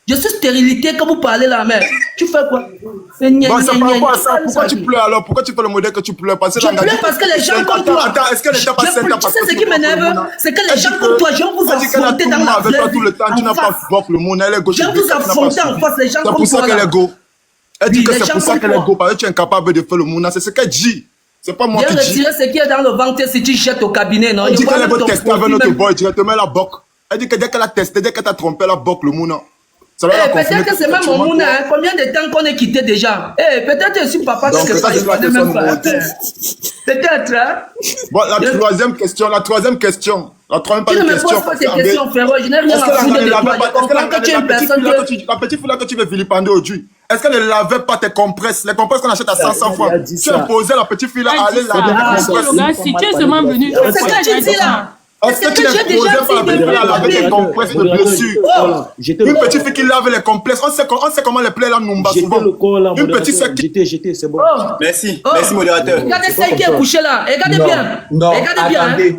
Je suis stérilité quand vous parlez la mère. Tu fais quoi? Bon, ça par rapport à ça, pourquoi tu pleures alors? Pourquoi tu fais le modèle que tu pleures? Parce que je pleure parce que les gens comme toi. Attends, est-ce que les gens passent ça? Tu sais ce qui m'énerve? C'est que les gens comme toi, je vais vous affronter dans la vraie vie. Tout le temps, tu n'as pas bloqué le monde, elle est gauche. Je vais vous affronter en face, les gens comme toi. C'est pour ça qu'elle est go. Elle dit que c'est pour ça qu'elle est go, parce que tu es incapable de faire le monde. C'est ce qu'elle dit. C'est pas moi qui dis. Viens retirer ce qui est dans le ventre si tu jettes au cabinet, non? Elle dit qu'elle veut tester avec notre boy directement, elle a boc. Elle dit que dès qu'elle a testé, dès qu'elle t'a trompé, elle a boc le monde. Peut-être que c'est même mon mouna, hein. Combien de temps qu'on est quitté déjà? Peut-être que je suis papa donc, quelque part, je ne même pas. Peut-être, hein? Bon, la troisième question. Tu ne me poses pas ces questions, frérot, je n'ai rien à foutre de toi. Je comprends que tu es une personne La petite fille là que tu veux vilipender aujourd'hui, est-ce qu'elle ne lavait pas tes compresses? Les compresses qu'on achète à 500 francs. Tu imposais la petite fille là à aller laver tes compresses. Si tu es seulement venu, c'est ce que tu dis là. Est-ce que tu l'as posé par la petite fille à laver tes compresses de blessures? Une petite fille qui lave les compresses, on sait comment les plaies là nous bat souvent. Une petite fille qui... J'étais, c'est bon. Merci, modérateur. Regardez celle qui est couchée là, regardez bien. Non, regardez bien. attendez.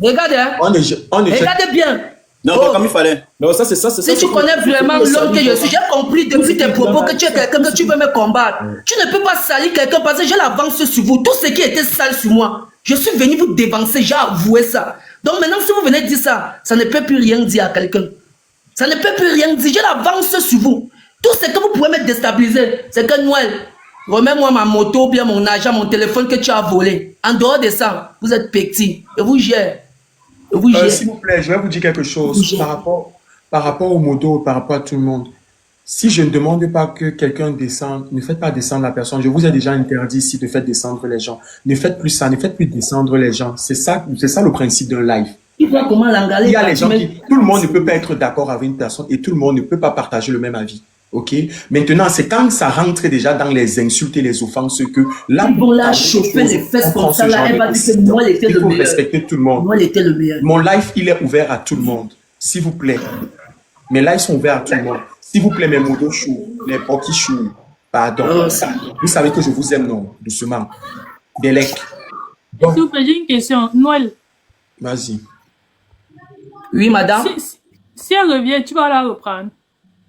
Regardez, hein. Regardez bien. Non, comme il fallait. Non, ça c'est ça. Si tu connais vraiment l'homme que je suis, j'ai compris depuis tes propos que tu es quelqu'un que tu veux me combattre. Tu ne peux pas salir quelqu'un parce que j'ai l'avance sur vous. Tout ce qui était sale sur moi, je suis venu vous dévancer, j'ai avoué ça. Donc maintenant, si vous venez dire ça, ça ne peut plus rien dire à quelqu'un. Ça ne peut plus rien dire. J'ai l'avance sur vous. Tout ce que vous pouvez me déstabiliser, c'est que Noël, remets-moi ma moto, bien mon argent, mon téléphone que tu as volé. En dehors de ça, vous êtes petit. Et vous gérez. S'il vous plaît, je vais vous dire quelque chose par rapport au modo, par rapport à tout le monde. Si je ne demande pas que quelqu'un descende, ne faites pas descendre la personne. Je vous ai déjà interdit ici de faire descendre les gens. Ne faites plus ça, ne faites plus descendre les gens. C'est ça le principe d'un live. Il y a les gens qui, tout le monde ne peut pas être d'accord avec une personne et tout le monde ne peut pas partager le même avis. Ok? Maintenant, c'est quand ça rentre déjà dans les insultes et les offenses que là, ils vont la chauffer les fesses comme ça, là, elle va dire que moi, elle était le meilleur. Il faut respecter tout le monde. Moi, elle était le meilleur. Mon live, il est ouvert à tout le monde. S'il vous plaît. Mes lives sont ouverts à tout le monde. S'il vous plaît, mes modos chou, les poki chou, pardon. Vous savez que je vous aime, non? Doucement. Delek. Bon. S'il vous plaît, j'ai une question. Noël. Vas-y. Oui, madame. Si elle revient, tu vas la reprendre.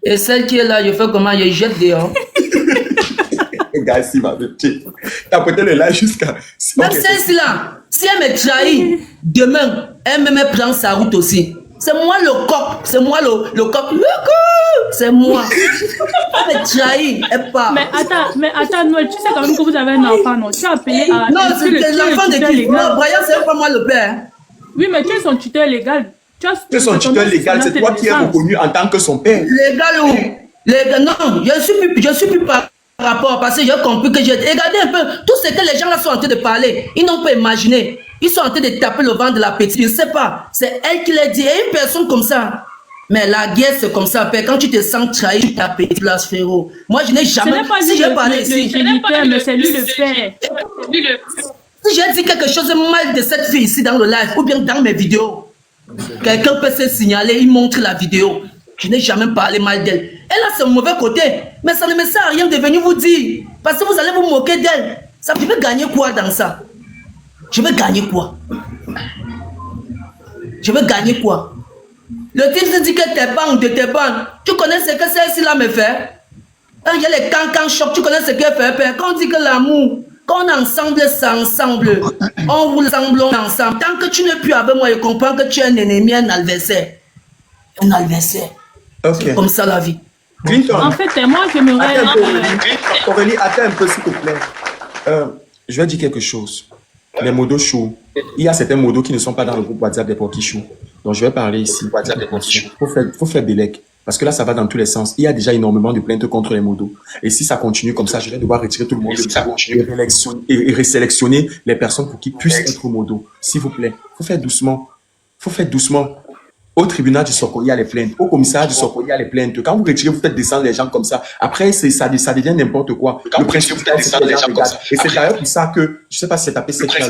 Et celle qui est là, je fais comment? Je jette dehors. Gars, si ma petite. T'as peut-être le live jusqu'à... Même celle-ci-là, si elle me trahit, demain, elle me prend sa route aussi. C'est moi le coq. C'est moi le coq. C'est moi. Elle me trahit. Elle part. Mais attends, Noël, tu sais quand même que vous avez un enfant, non? Tu as appelé à... Non, c'est l'enfant de qui? Non, Brian, c'est pas moi le père. Oui, mais tu es son tuteur légal. Tu es son tuteur légal, c'est toi qui es reconnu en tant que son père. Légal où? Légal, non, je suis plus par rapport parce que j'ai compris que j'ai... Regardez un peu, tout ce que les gens là sont en train de parler, ils n'ont pas imaginé. Ils sont en train de taper le ventre de la petite. Je ne sais pas. C'est elle qui l'a dit. Et une personne comme ça. Mais la guerre, c'est comme ça. Quand tu te sens trahi, tu ta petite place, frérot. Moi, je n'ai jamais... Ce n'est pas si j'ai parlé ici... mais c'est lui le père. Si j'ai dit quelque chose de mal de cette fille ici dans le live, ou bien dans mes vidéos, quelqu'un peut se signaler, il montre la vidéo. Je n'ai jamais parlé mal d'elle. Elle a son mauvais côté. Mais ça ne me sert à rien de venir vous dire. Parce que vous allez vous moquer d'elle. Je vais gagner quoi dans ça? Je vais gagner quoi? Je vais gagner quoi? Le type se dit que t'es pas ou de tes bandes. Tu connais ce que celle-ci là me fait? Quand il y a les cancans chocs, tu connais ce qu'elle fait? Quand on dit que l'amour, quand on est ensemble, c'est ensemble. On roule ensemble, on est ensemble. Tant que tu n'es plus avec moi, je comprends que tu es un ennemi, un adversaire. Un adversaire. Okay. C'est comme ça la vie. Clinton. En fait, moi, j'aimerais... Aurélie, attends un peu, s'il te plaît. Je vais dire quelque chose. Les modos chauds. Il y a certains modos qui ne sont pas dans le groupe WhatsApp des Poki Chou. Donc, je vais parler ici. Il faut faire Belek. Parce que là, ça va dans tous les sens. Il y a déjà énormément de plaintes contre les modos. Et si ça continue comme ça, je vais devoir retirer tout le monde et résélectionner les personnes pour qu'ils puissent être modos. S'il vous plaît. Il faut faire doucement. Au tribunal du Soko, il y a les plaintes. Au commissariat du Soko, il y a les plaintes. Quand vous retirez, vous faites descendre les gens comme ça. Après, ça devient n'importe quoi. Le principe, vous faites descendre les gens comme ça. Et c'est d'ailleurs pour ça que, je sais pas si c'est tapé cette fois.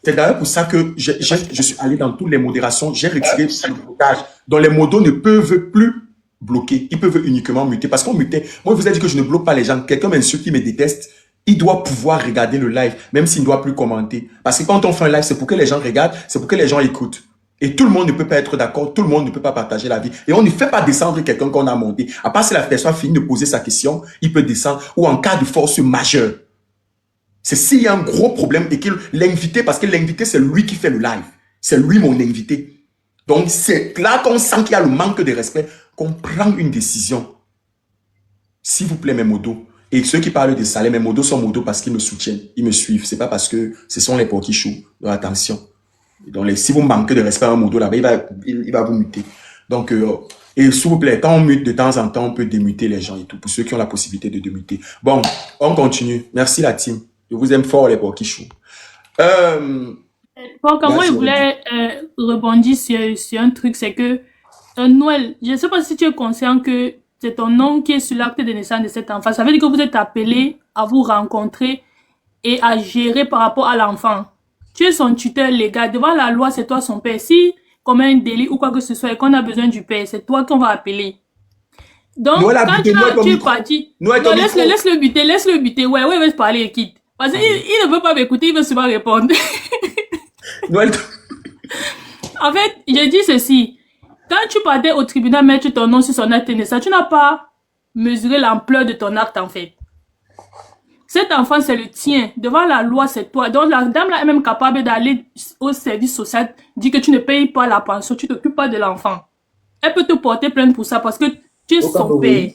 C'est d'ailleurs pour ça que je suis allé dans toutes les modérations. J'ai retiré le blocage dont les modos ne peuvent plus bloquer. Ils peuvent uniquement muter. Parce qu'on mutait. Moi, je vous ai dit que je ne bloque pas les gens. Quelqu'un m'insulte, qui me déteste. Il doit pouvoir regarder le live, même s'il ne doit plus commenter. Parce que quand on fait un live, c'est pour que les gens regardent, c'est pour que les gens écoutent. Et tout le monde ne peut pas être d'accord, tout le monde ne peut pas partager la vie. Et on ne fait pas descendre quelqu'un qu'on a monté. À part si la personne finit de poser sa question, il peut descendre, ou en cas de force majeure. C'est s'il y a un gros problème et que l'invité, parce que l'invité, c'est lui qui fait le live. C'est lui mon invité. Donc, c'est là qu'on sent qu'il y a le manque de respect, qu'on prend une décision. S'il vous plaît, mes modos. Et ceux qui parlent de salaire, mes modos sont modos parce qu'ils me soutiennent, ils me suivent. C'est pas parce que ce sont les porky choux. Donc, attention. Donc, si vous manquez de respect à un modo là-bas, il va vous muter. Donc, et s'il vous plaît, quand on mute de temps en temps, on peut démuter les gens et tout, pour ceux qui ont la possibilité de démuter. Bon, on continue. Merci la team. Je vous aime fort, les porky choux. Bon, moi, je voulais rebondir sur un truc, c'est que Noël, je ne sais pas si tu es conscient que c'est ton nom qui est sur l'acte de naissance de cet enfant. Ça veut dire que vous êtes appelé à vous rencontrer et à gérer par rapport à l'enfant. Tu es son tuteur légal. Devant la loi, c'est toi son père. Si comme un délit ou quoi que ce soit et qu'on a besoin du père, c'est toi qu'on va appeler. Donc, Noël, quand tu es parti, laisse le buter. Ouais, il va se parler et quitte. Parce qu'il ne veut pas m'écouter, il veut souvent répondre. Noël. En fait, je dis ceci. Quand tu partais au tribunal mettre ton nom sur son acte de naissance, tu n'as pas mesuré l'ampleur de ton acte, en fait. Cet enfant, c'est le tien. Devant la loi, c'est toi. Donc, la dame là est même capable d'aller au service social, dire que tu ne payes pas la pension, tu t'occupes pas de l'enfant. Elle peut te porter plainte pour ça parce que tu es son père.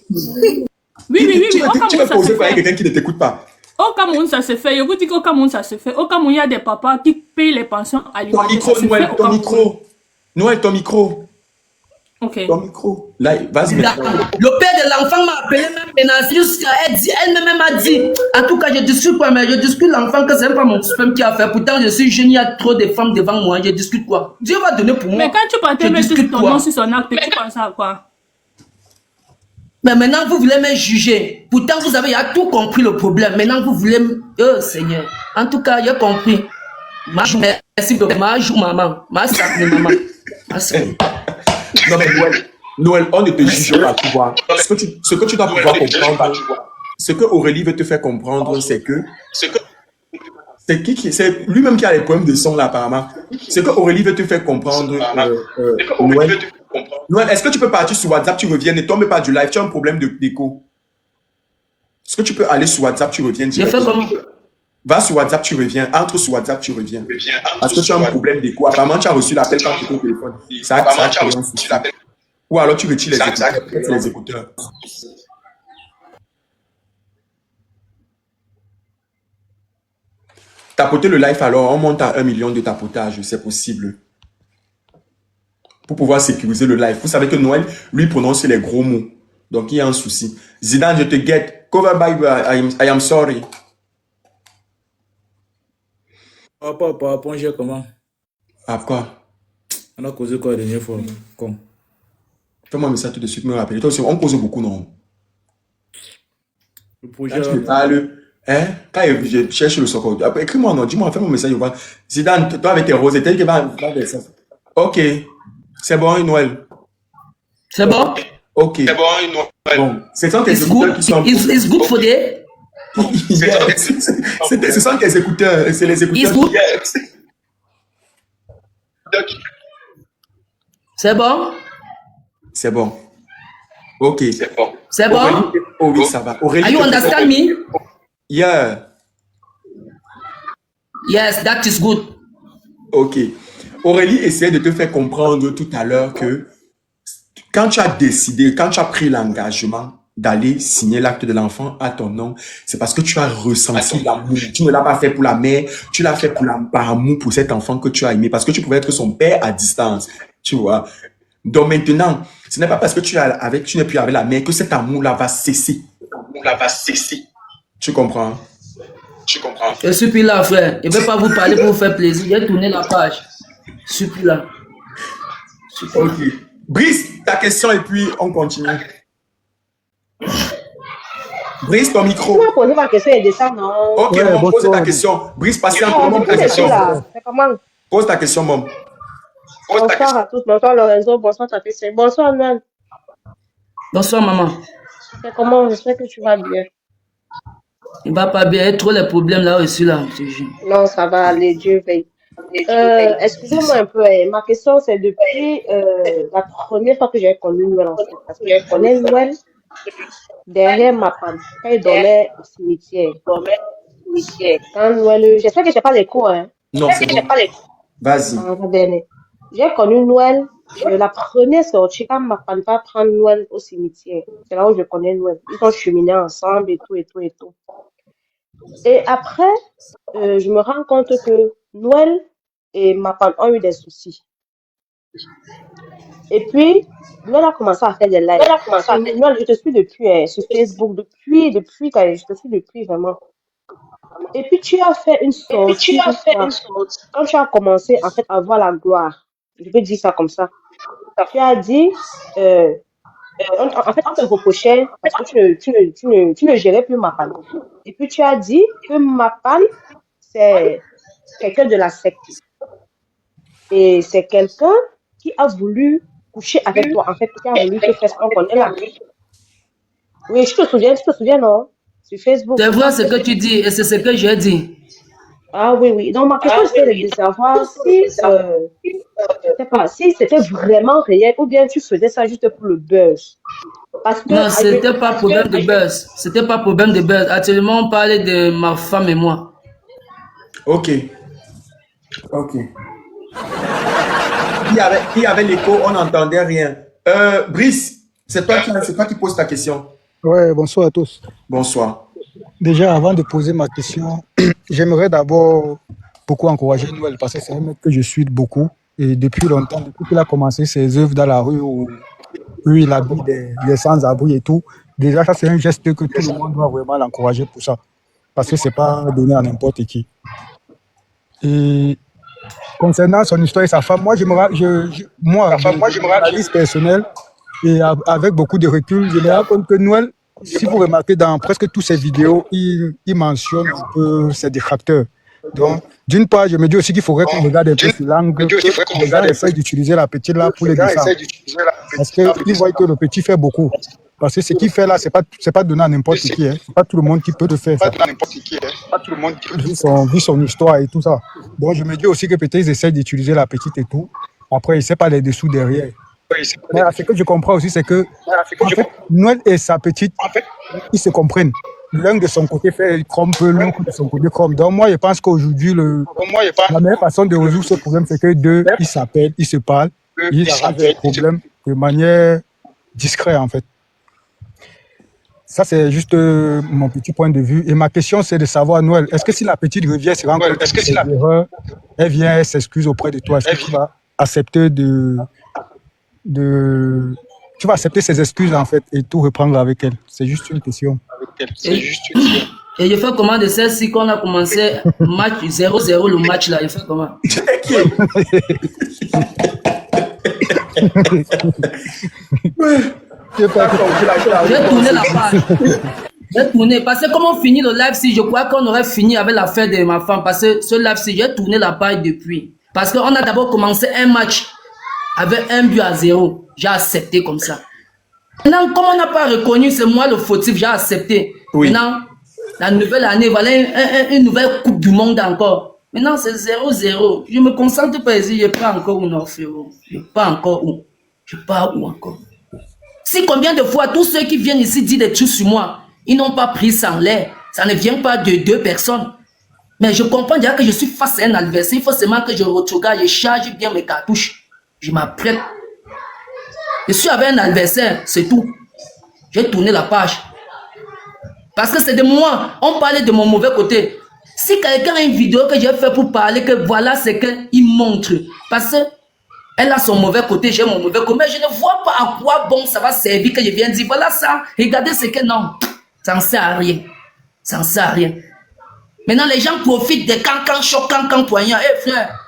Oui. Tu vas poser par quelqu'un qui ne t'écoute pas. Au Cameroun, ça se fait. Je vous dis qu'au Cameroun, ça se fait. Au Cameroun, il y a des papas qui payent les pensions alimentaires. Ton micro, Noël, ton micro. Noël, ton micro. Ok. Ton micro. Là, vas-y. Le père de l'enfant m'a appelé même jusqu'à elle-même a dit. En tout cas, je discute quoi, mais je discute l'enfant que c'est pas mon sperme qui a fait. Pourtant, je suis jeune, il y a trop de femmes devant moi. Je discute quoi? Dieu va donner pour moi. Mais quand tu partais mettre ton nom sur son acte, tu pensais à quoi? Mais maintenant, vous voulez me juger. Pourtant, vous avez tout compris le problème. Maintenant, vous voulez me... Oh, Seigneur. En tout cas, j'ai compris. Merci de ma joue, maman. Ma sacrée maman. Non, mais Noël, on ne te juge pas, tu vois. Ce que tu dois pouvoir comprendre, ce que Aurélie veut te faire comprendre, c'est que... C'est lui-même qui a les problèmes de son, là, apparemment. Ce que Aurélie veut te faire comprendre, Noël, est-ce que tu peux partir sur WhatsApp, tu reviens, ne tombe pas du live, tu as un problème d'écho. Est-ce que tu peux aller sur WhatsApp, tu reviens? Va sur WhatsApp, tu reviens. Entre sur WhatsApp, tu reviens. Parce que tu as un problème d'écho. Apparemment, tu as reçu l'appel quand tu es au téléphone. Ou alors tu retires les écouteurs. Tapoter le live alors, on monte à 1 million de tapotage, c'est possible. Pour pouvoir sécuriser le live. Vous savez que Noël, lui, prononce les gros mots. Donc, il y a un souci. Zidane, je te guette. Cover by I am sorry. Papa, Ponge, comment? Ah, quoi? On a causé quoi la dernière fois? Comme? Fais-moi un message tout de suite, me rappeler. Toi aussi, on cause beaucoup, non? Le projet. Quand tu me parles, hein? Quand je cherche le socle, écris-moi, non, dis-moi, fais-moi un message. Zidane, toi avec tes roses, t'as dit que va ça. Ok. C'est bon, Noël. C'est bon? Ok. C'est bon, Noël. Bon, ce sont tes écouteurs qui sont... It's good for the... Ce sont tes écouteurs, c'est les écouteurs. C'est bon? C'est bon. Ok. C'est bon. C'est bon? Oh oui, ça va. Aurélie, are you understand me? Yeah. Yes, that is good. Ok. Aurélie essaie de te faire comprendre tout à l'heure que quand tu as décidé, quand tu as pris l'engagement d'aller signer l'acte de l'enfant à ton nom, c'est parce que tu as ressenti l'amour. Tu ne l'as pas fait pour la mère, tu l'as fait par amour pour cet enfant que tu as aimé, parce que tu pouvais être son père à distance, tu vois. Donc maintenant, ce n'est pas parce que tu n'es plus avec la mère que cet amour-là va cesser. Tu comprends? Je suis plus là, frère. Je ne vais pas vous parler pour vous faire plaisir. J'ai tourné la page. Je suis plus là. Ok. Brice, ta question et puis on continue. Brice, ton micro. Tu m'as posé ma question et descend, non? Ok, Ouais, Mom, pose bonsoir. ta question. Brice, patiente, Ah, Mom, du coup, ta je suis question. là. C'est comment? Pose ta question, Mom. Bonsoir à tous. Bonsoir Lorenzo. Bonsoir Tapissi. Bonsoir Noël. Bonsoir, maman. C'est comment? J'espère que tu vas bien. Il va pas bien. Il y a trop les problèmes là aussi, là. Je te jure. Non, ça va aller. Dieu veille. Excusez-moi un peu. Ma question, c'est depuis la première fois que j'ai connu Noël en fait. Parce que je connais Noël derrière ma femme. Quand il dormait au cimetière. Quand Noël... J'espère que je n'ai pas l'écho, hein. Non, c'est bon. Vas-y. Ah, bien. J'ai connu Noël. La première sortie, quand ma femme va prendre Noël au cimetière. C'est là où je connais Noël. Ils ont cheminé ensemble et tout, et tout, et tout. Et après, je me rends compte que Noël et ma femme ont eu des soucis. Et puis, Noël a commencé à faire des lives. Noël, je te suis depuis sur Facebook, depuis, je te suis depuis vraiment. Et puis, tu as fait une sortie quand tu as commencé en fait à voir la gloire. Je peux dire ça comme ça. Tu as dit, en fait, on te reprochait parce que tu ne gérais plus ma femme. Et puis, tu as dit que ma femme, c'est quelqu'un de la secte. Et c'est quelqu'un qui a voulu coucher avec toi, en fait, qui a voulu te faire ce qu'on connaît là. Oui, tu te souviens, non? Sur Facebook. C'est vrai ce que tu dis et c'est ce que j'ai dit. Ah oui, oui. Donc, ma question, c'est de savoir si, si c'était vraiment réel ou bien tu faisais ça juste pour le buzz. Parce que, Non, c'était pas problème de buzz. C'était pas problème de buzz. Actuellement, on parlait de ma femme et moi. Ok. Ok. Il y avait l'écho, on n'entendait rien. Brice, c'est toi qui poses ta question. Ouais, bonsoir à tous. Bonsoir. Déjà, avant de poser ma question, j'aimerais d'abord beaucoup encourager Noël parce que c'est un mec que je suis beaucoup. Et depuis longtemps, depuis qu'il a commencé ses œuvres dans la rue où il habille des sans-abri et tout, déjà, ça, c'est un geste que tout le monde doit vraiment l'encourager pour ça. Parce que c'est pas donné à n'importe qui. Et concernant son histoire et sa femme, moi, analyse personnelle et avec beaucoup de recul, je me rends compte que Noël, si vous remarquez dans presque toutes ses vidéos, il mentionne un peu ses détracteurs. Donc, d'une part, je me dis aussi qu'il faudrait qu'on regarde un peu sur l'angle, les gens essayent d'utiliser la petite là pour les descendre. Parce qu'ils voient que le petit fait beaucoup. Parce que ce qu'il fait là, c'est pas donné à n'importe qui. Hein. C'est pas tout le monde qui peut le faire. Vu son histoire et tout ça. Donc, je me dis aussi que peut-être ils essayent d'utiliser la petite et tout. Après, il ne sait pas les dessous derrière. Mais ce que je comprends aussi, c'est que en fait, Noël et sa petite, ils se comprennent. L'un de son côté fait crompe, l'autre de son côté crompe. Donc moi, je pense qu'aujourd'hui, la meilleure façon de résoudre ce problème, c'est que deux, ils s'appellent, ils se parlent, ils arrangent le problème de manière discrète, en fait. Ça, c'est juste mon petit point de vue. Et ma question, c'est de savoir, Noël, est-ce que si la petite revient, se rend compte de ses erreurs, elle vient, elle s'excuse auprès de toi, est-ce que tu vas accepter tu vas accepter ses excuses en fait et tout reprendre avec elle? C'est juste une question. Et je fais comment de celle-ci qu'on a commencé match 0-0 le match là, je fais comment? J'ai tourné la page. J'ai tourné parce que comment on finit le live si je crois qu'on aurait fini avec l'affaire de ma femme parce que ce live si j'ai tourné la page depuis. Parce qu'on a d'abord commencé un match avec 1-0. J'ai accepté comme ça. Maintenant, comme on n'a pas reconnu, c'est moi le fautif, j'ai accepté. Oui. Maintenant, la nouvelle année, voilà une nouvelle Coupe du Monde encore. Maintenant, c'est 0-0. Je me concentre pas ici, je pas encore où non, frérot. Je pas encore où. Je pas où encore. Si combien de fois tous ceux qui viennent ici disent des trucs sur moi, ils n'ont pas pris ça en l'air. Ça ne vient pas de deux personnes. Mais je comprends déjà que je suis face à un adversaire. Il faut seulement que je regarde, je charge bien mes cartouches. Je m'apprête. Je suis avec un adversaire, c'est tout. J'ai tourné la page. Parce que c'est de moi. On parlait de mon mauvais côté. Si quelqu'un a une vidéo que j'ai fait pour parler, que voilà ce qu'il montre. Parce qu'elle a son mauvais côté, j'ai mon mauvais côté. Mais je ne vois pas à quoi bon ça va servir que je viens dire. Voilà ça. Regardez ce que non. Ça ne sert à rien. Ça ne sert à rien. Maintenant, les gens profitent des cancan choc, cancan poignard. Eh frère,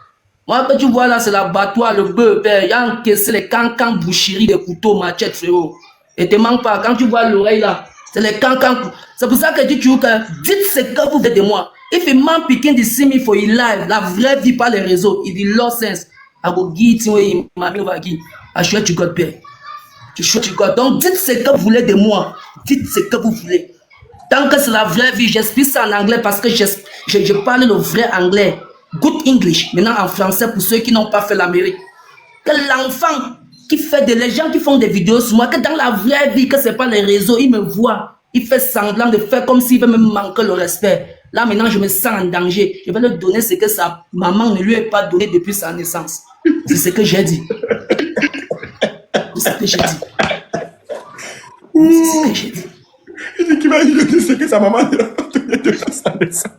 Moi, que tu vois là, c'est l'abattoir, le bœuf, père. Il y a encaissé les cancans boucheries, des couteaux, machettes, frérot. Et te manque pas. Quand tu vois l'oreille là, c'est les cancans. C'est pour ça que je dis toujours que dites ce que vous voulez de moi. If a man picking the see me for his life, la vraie vie, pas les réseaux, il dit low sense. I go give it away, mamie va give. I swear to God, père. Tu swear to God. Donc, dites ce que vous voulez de moi. Dites ce que vous voulez. Tant que c'est la vraie vie, j'explique ça en anglais parce que je parle le vrai anglais. Good English. Maintenant en français pour ceux qui n'ont pas fait l'Amérique. Que l'enfant qui fait les gens qui font des vidéos sur moi, que dans la vraie vie, que c'est pas les réseaux, il me voit. Il fait semblant de faire comme s'il veut me manquer le respect. Là maintenant, je me sens en danger. Je vais lui donner ce que sa maman ne lui a pas donné depuis sa naissance. C'est ce que j'ai dit. C'est ce que j'ai dit. C'est ce que j'ai dit. Il dit qu'il va lui donner ce que sa maman ne lui a pas donné depuis sa naissance.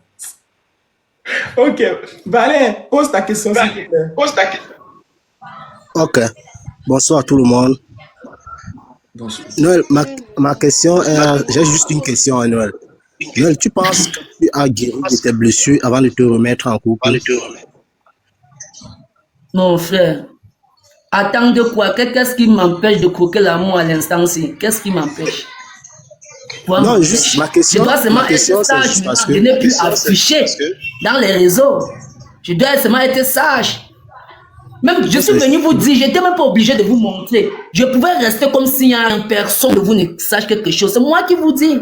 Ok. Valère, pose ta question, s'il te plaît. Pose ta question. Ok. Bonsoir à tout le monde. Noël, ma question est... J'ai juste une question à Noël. Noël, tu penses que tu as guéri de tes blessures avant de te remettre en couple? Mon frère, attends de quoi? Qu'est-ce qui m'empêche de croquer l'amour à l'instant-ci? Qu'est-ce qui m'empêche? Non, juste ma question. Je dois seulement être sage, je n'ai plus affiché dans les réseaux. Je dois seulement être sage. Même, je suis venu vous dire, je n'étais même pas obligé de vous montrer. Je pouvais rester comme s'il y a une personne de vous ne sache quelque chose. C'est moi qui vous dis.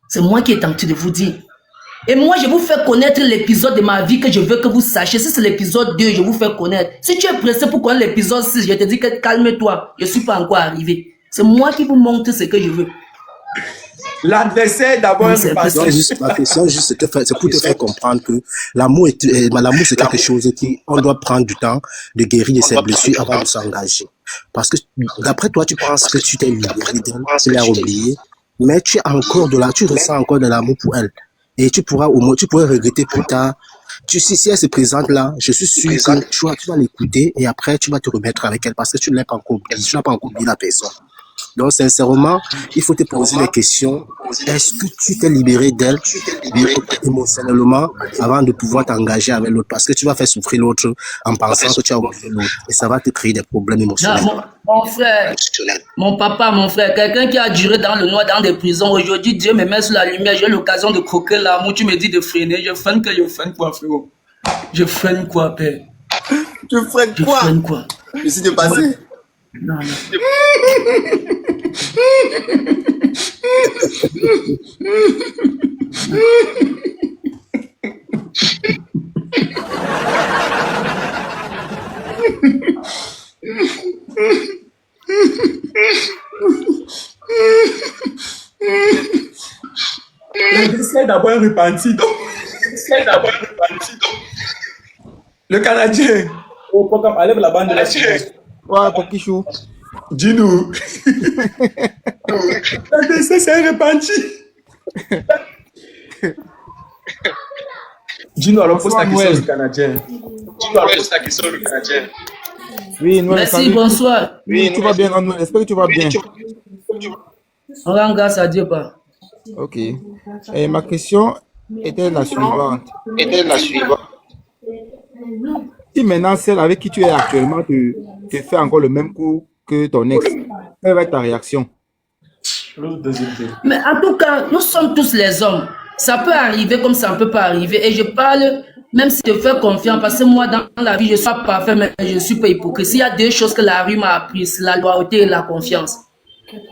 C'est moi qui ai tenté de vous dire. Et moi, je vous fais connaître l'épisode de ma vie que je veux que vous sachiez. Si c'est l'épisode 2, je vous fais connaître. Si tu es pressé pour connaître l'épisode 6, je te dis que calme-toi. Je ne suis pas encore arrivé. C'est moi qui vous montre ce que je veux. L'adversaire d'abord. Ma question, c'est pour te faire comprendre que l'amour, c'est quelque chose qu'on doit prendre du temps de guérir de ses blessures avant de s'engager. Parce que d'après toi, tu penses que tu t'es libéré d'elle, tu l'as oublié, mais tu ressens encore de l'amour pour elle. Et tu pourrais regretter plus tard. Si elle se présente là, je suis sûr que tu vas l'écouter et après tu vas te remettre avec elle parce que tu ne l'as pas encore oublié, tu n'as pas encore oublié la personne. Donc, sincèrement, il faut te poser les questions. Est-ce que tu t'es libéré d'elle émotionnellement avant de pouvoir t'engager avec l'autre? Parce que tu vas faire souffrir l'autre en pensant que tu as oublié l'autre. Et ça va te créer des problèmes émotionnels. Mon frère, mon papa, mon frère, quelqu'un qui a duré dans le noir, dans des prisons, aujourd'hui, Dieu me met sur la lumière, j'ai l'occasion de croquer l'amour. Tu me dis de freiner. Je freine quoi, frérot? Je freine quoi, père? Tu freines quoi? Je freine quoi? Je suis dépassé. Non. L'adversaire d'abord repenti. Le Canadien. Oh, pourquoi allez la bande de la séance. Ouais, Pokichou. Dis-nous. L'adversaire s'est repenti. Dis-nous alors, pose ta question au Canadien. Oui, Noël, merci, salut. bonsoir. Oui, tu vas bien, Noël. J'espère que tu vas bien. On rend grâce à Dieu, pas. Ok. Et ma question était la suivante. Si maintenant celle avec qui tu es actuellement te fait encore le même coup que ton ex, quelle va être ta réaction? Mais en tout cas, nous sommes tous les hommes. Ça peut arriver comme ça ne peut pas arriver. Et je parle, même si je fais confiance, parce que moi, dans la vie, je ne suis pas parfait, mais je ne suis pas hypocrite. S'il y a deux choses que la rue m'a appris, c'est la loyauté et la confiance.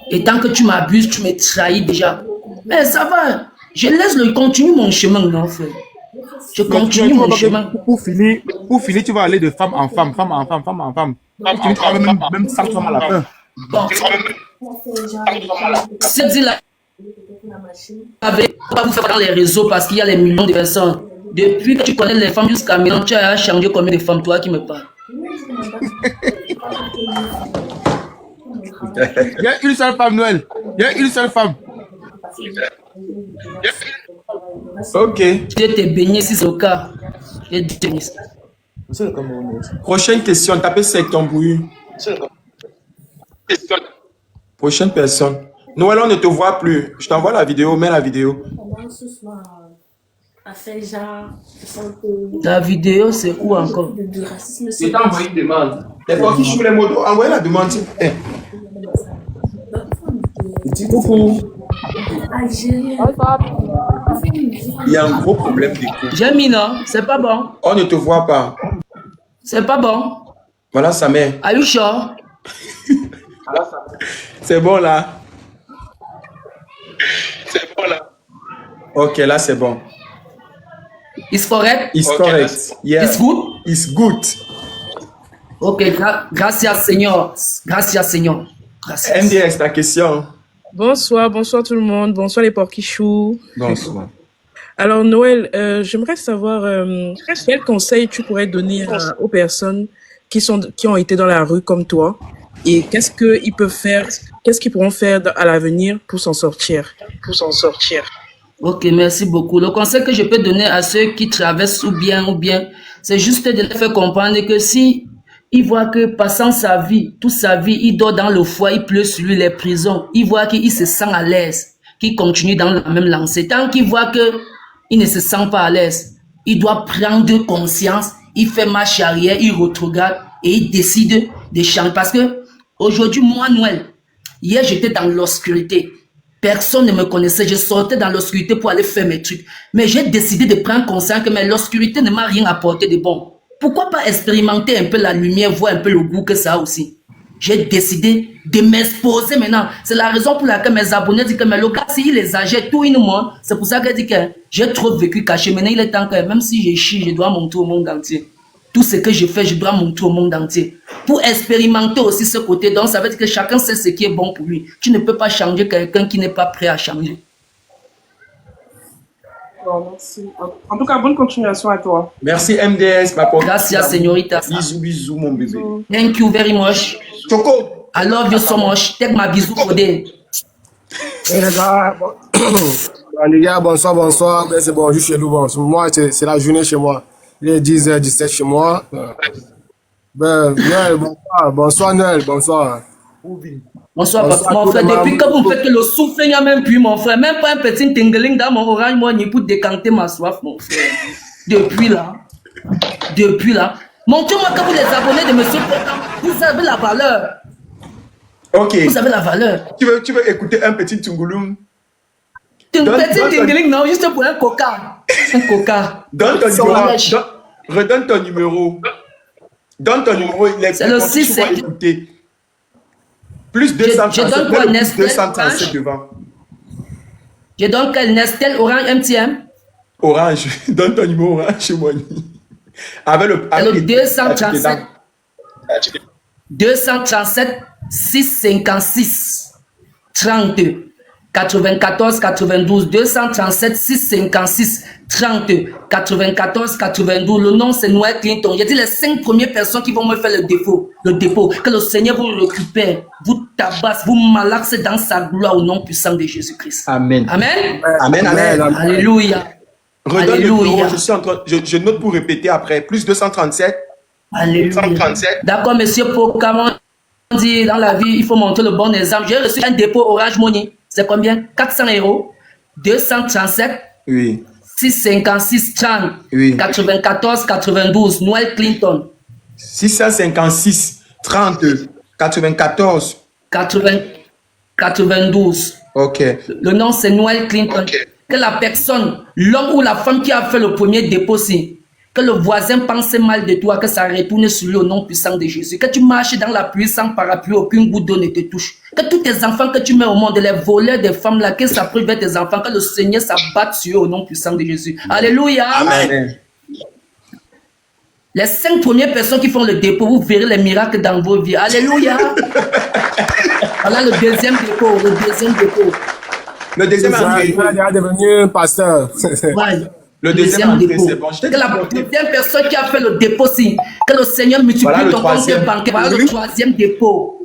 Et tant que tu m'abuses, tu me trahis déjà. Mais ça va. Je laisse continue mon chemin, non, frère. Je continue mon chemin. Pour finir, tu vas aller de femme en femme. Tu vas même 100 femmes à la fin. Bon. C'est dit là. Avec pas vous faire dans les réseaux parce qu'il y a les millions de personnes. Depuis que tu connais les femmes jusqu'à maintenant, tu as changé combien de femmes, toi qui me parles? Il y a une seule femme, Noël. Il y a une seule femme. Ok. Dieu te bénisse si c'est le cas. Prochaine question. Tapez sec ton bruit. Prochaine personne. Noël, on ne te voit plus. Je t'envoie la vidéo. Mets la vidéo. a fait genre, je sens que La vidéo, c'est où encore? du racisme. Je t'ai envoyé une demande. Les porquis chou, les motos, envoyez la demande, s'il vous plaît. Dis coucou. Algérien. Il y a un gros problème d'écho. J'ai mis, non? C'est pas bon. On ne te voit pas. C'est pas bon. Voilà sa mère. Are you sure? C'est bon là. C'est bon là. Ok, là c'est bon. It's correct? It's correct. Yeah. It's good? It's good. Ok, gracias, Seigneur. Gracias, Seigneur. Gracias. MDS, ta question. Bonsoir tout le monde. Bonsoir les porquichous. Bonsoir. Alors Noël, j'aimerais savoir quel conseil tu pourrais donner aux personnes qui ont été dans la rue comme toi et qu'est-ce qu'ils peuvent faire, qu'est-ce qu'ils pourront faire à l'avenir pour s'en sortir. Ok, merci beaucoup. Le conseil que je peux donner à ceux qui traversent ou bien, c'est juste de leur faire comprendre que si il voit que passant sa vie, toute sa vie, il dort dans le foie, il pleut sur lui les prisons, il voit qu'il se sent à l'aise, qu'il continue dans la même lancée. Tant qu'il voit que il ne se sent pas à l'aise, il doit prendre conscience, il fait marche arrière, il regarde et il décide de changer. Parce que aujourd'hui, moi, Noël, hier j'étais dans l'obscurité. Personne ne me connaissait, je sortais dans l'obscurité pour aller faire mes trucs. Mais j'ai décidé de prendre conscience que l'obscurité ne m'a rien apporté de bon. Pourquoi pas expérimenter un peu la lumière, voir un peu le goût que ça a aussi. J'ai décidé de m'exposer maintenant. C'est la raison pour laquelle mes abonnés disent que mais le gars, s'il exagère tout une mois, c'est pour ça que dit que j'ai trop vécu caché. Maintenant, il est temps que même si je chie, je dois montrer au monde entier. Tout ce que je fais, je dois montrer au monde entier. Pour expérimenter aussi ce côté. Donc, ça veut dire que chacun sait ce qui est bon pour lui. Tu ne peux pas changer quelqu'un qui n'est pas prêt à changer. Bon, merci. En tout cas, bonne continuation à toi. Merci MDS, ma pauvre. Gracias, señorita. Bisous, bisous, mon bébé. Thank you very much. Choco. I love you so much. Take my bisous for day. Les gars, les gars, bonsoir. Ben, c'est bon, juste chez nous. Bon, moi, c'est la journée chez moi. Il est 10h17 chez moi. Ben, Noël, bonsoir Noël, bonsoir. Bonsoir, mon frère. Depuis que vous me faites le souffle, il n'y a même plus, mon frère. Même pas un petit tingling dans mon orange, moi, ni pour décanter ma soif, mon frère. Depuis là. Montrez-moi que vous les abonnés de Monsieur Potam, vous avez la valeur. Ok. Vous avez la valeur. Tu veux écouter un petit tungulum? Petit tingling, non, juste pour un coca. Un coca. Donne ton numéro. Redonne ton numéro. Donne ton numéro. C'est le 6. Plus 237. Je donne quoi, Nestlé 237 devant. Je donne quel Nestlé Orange MTM? Orange. Donne ton numéro Orange chez moi. Avec le 237. 237 656 32 94 92 237 656 32 94 92. Le nom c'est Noël Clinton. J'ai dit les 5 premières personnes qui vont me faire le dépôt. Que le Seigneur vous récupère, vous tabasse, vous malaxe dans sa gloire au nom puissant de Jésus-Christ. Amen. Amen. Amen. Alléluia. Redonne Alléluia. Je note pour répéter après. Plus 237. Alléluia. D'accord, monsieur Pokémon dit dans la vie, il faut montrer le bon exemple. J'ai reçu un dépôt Orange Money. C'est combien? 400 €. 237. Oui. 656 30. Oui. 94 92. Noël Clinton. 656 30 94 92. Ok. Le nom c'est Noël Clinton. Que la personne, l'homme ou la femme qui a fait le premier dépôt, que le voisin pense mal de toi, que ça retourne sur lui au nom puissant de Jésus. Que tu marches dans la pluie sans parapluie, aucune goutte d'eau ne te touche. Que tous tes enfants que tu mets au monde, les voleurs des femmes là, que ça prive tes enfants, que le Seigneur s'abatte sur eux au nom puissant de Jésus. Alléluia. Amen. Les 5 premières personnes qui font le dépôt, vous verrez les miracles dans vos vies. Alléluia. Voilà le deuxième dépôt. Le deuxième entrée. Il est devenu pasteur. Ouais. Le deuxième dépôt. c'est bon. Que la deuxième personne qui a fait le dépôt, que le Seigneur multiplie ton compte bancaire. Voilà le troisième dépôt.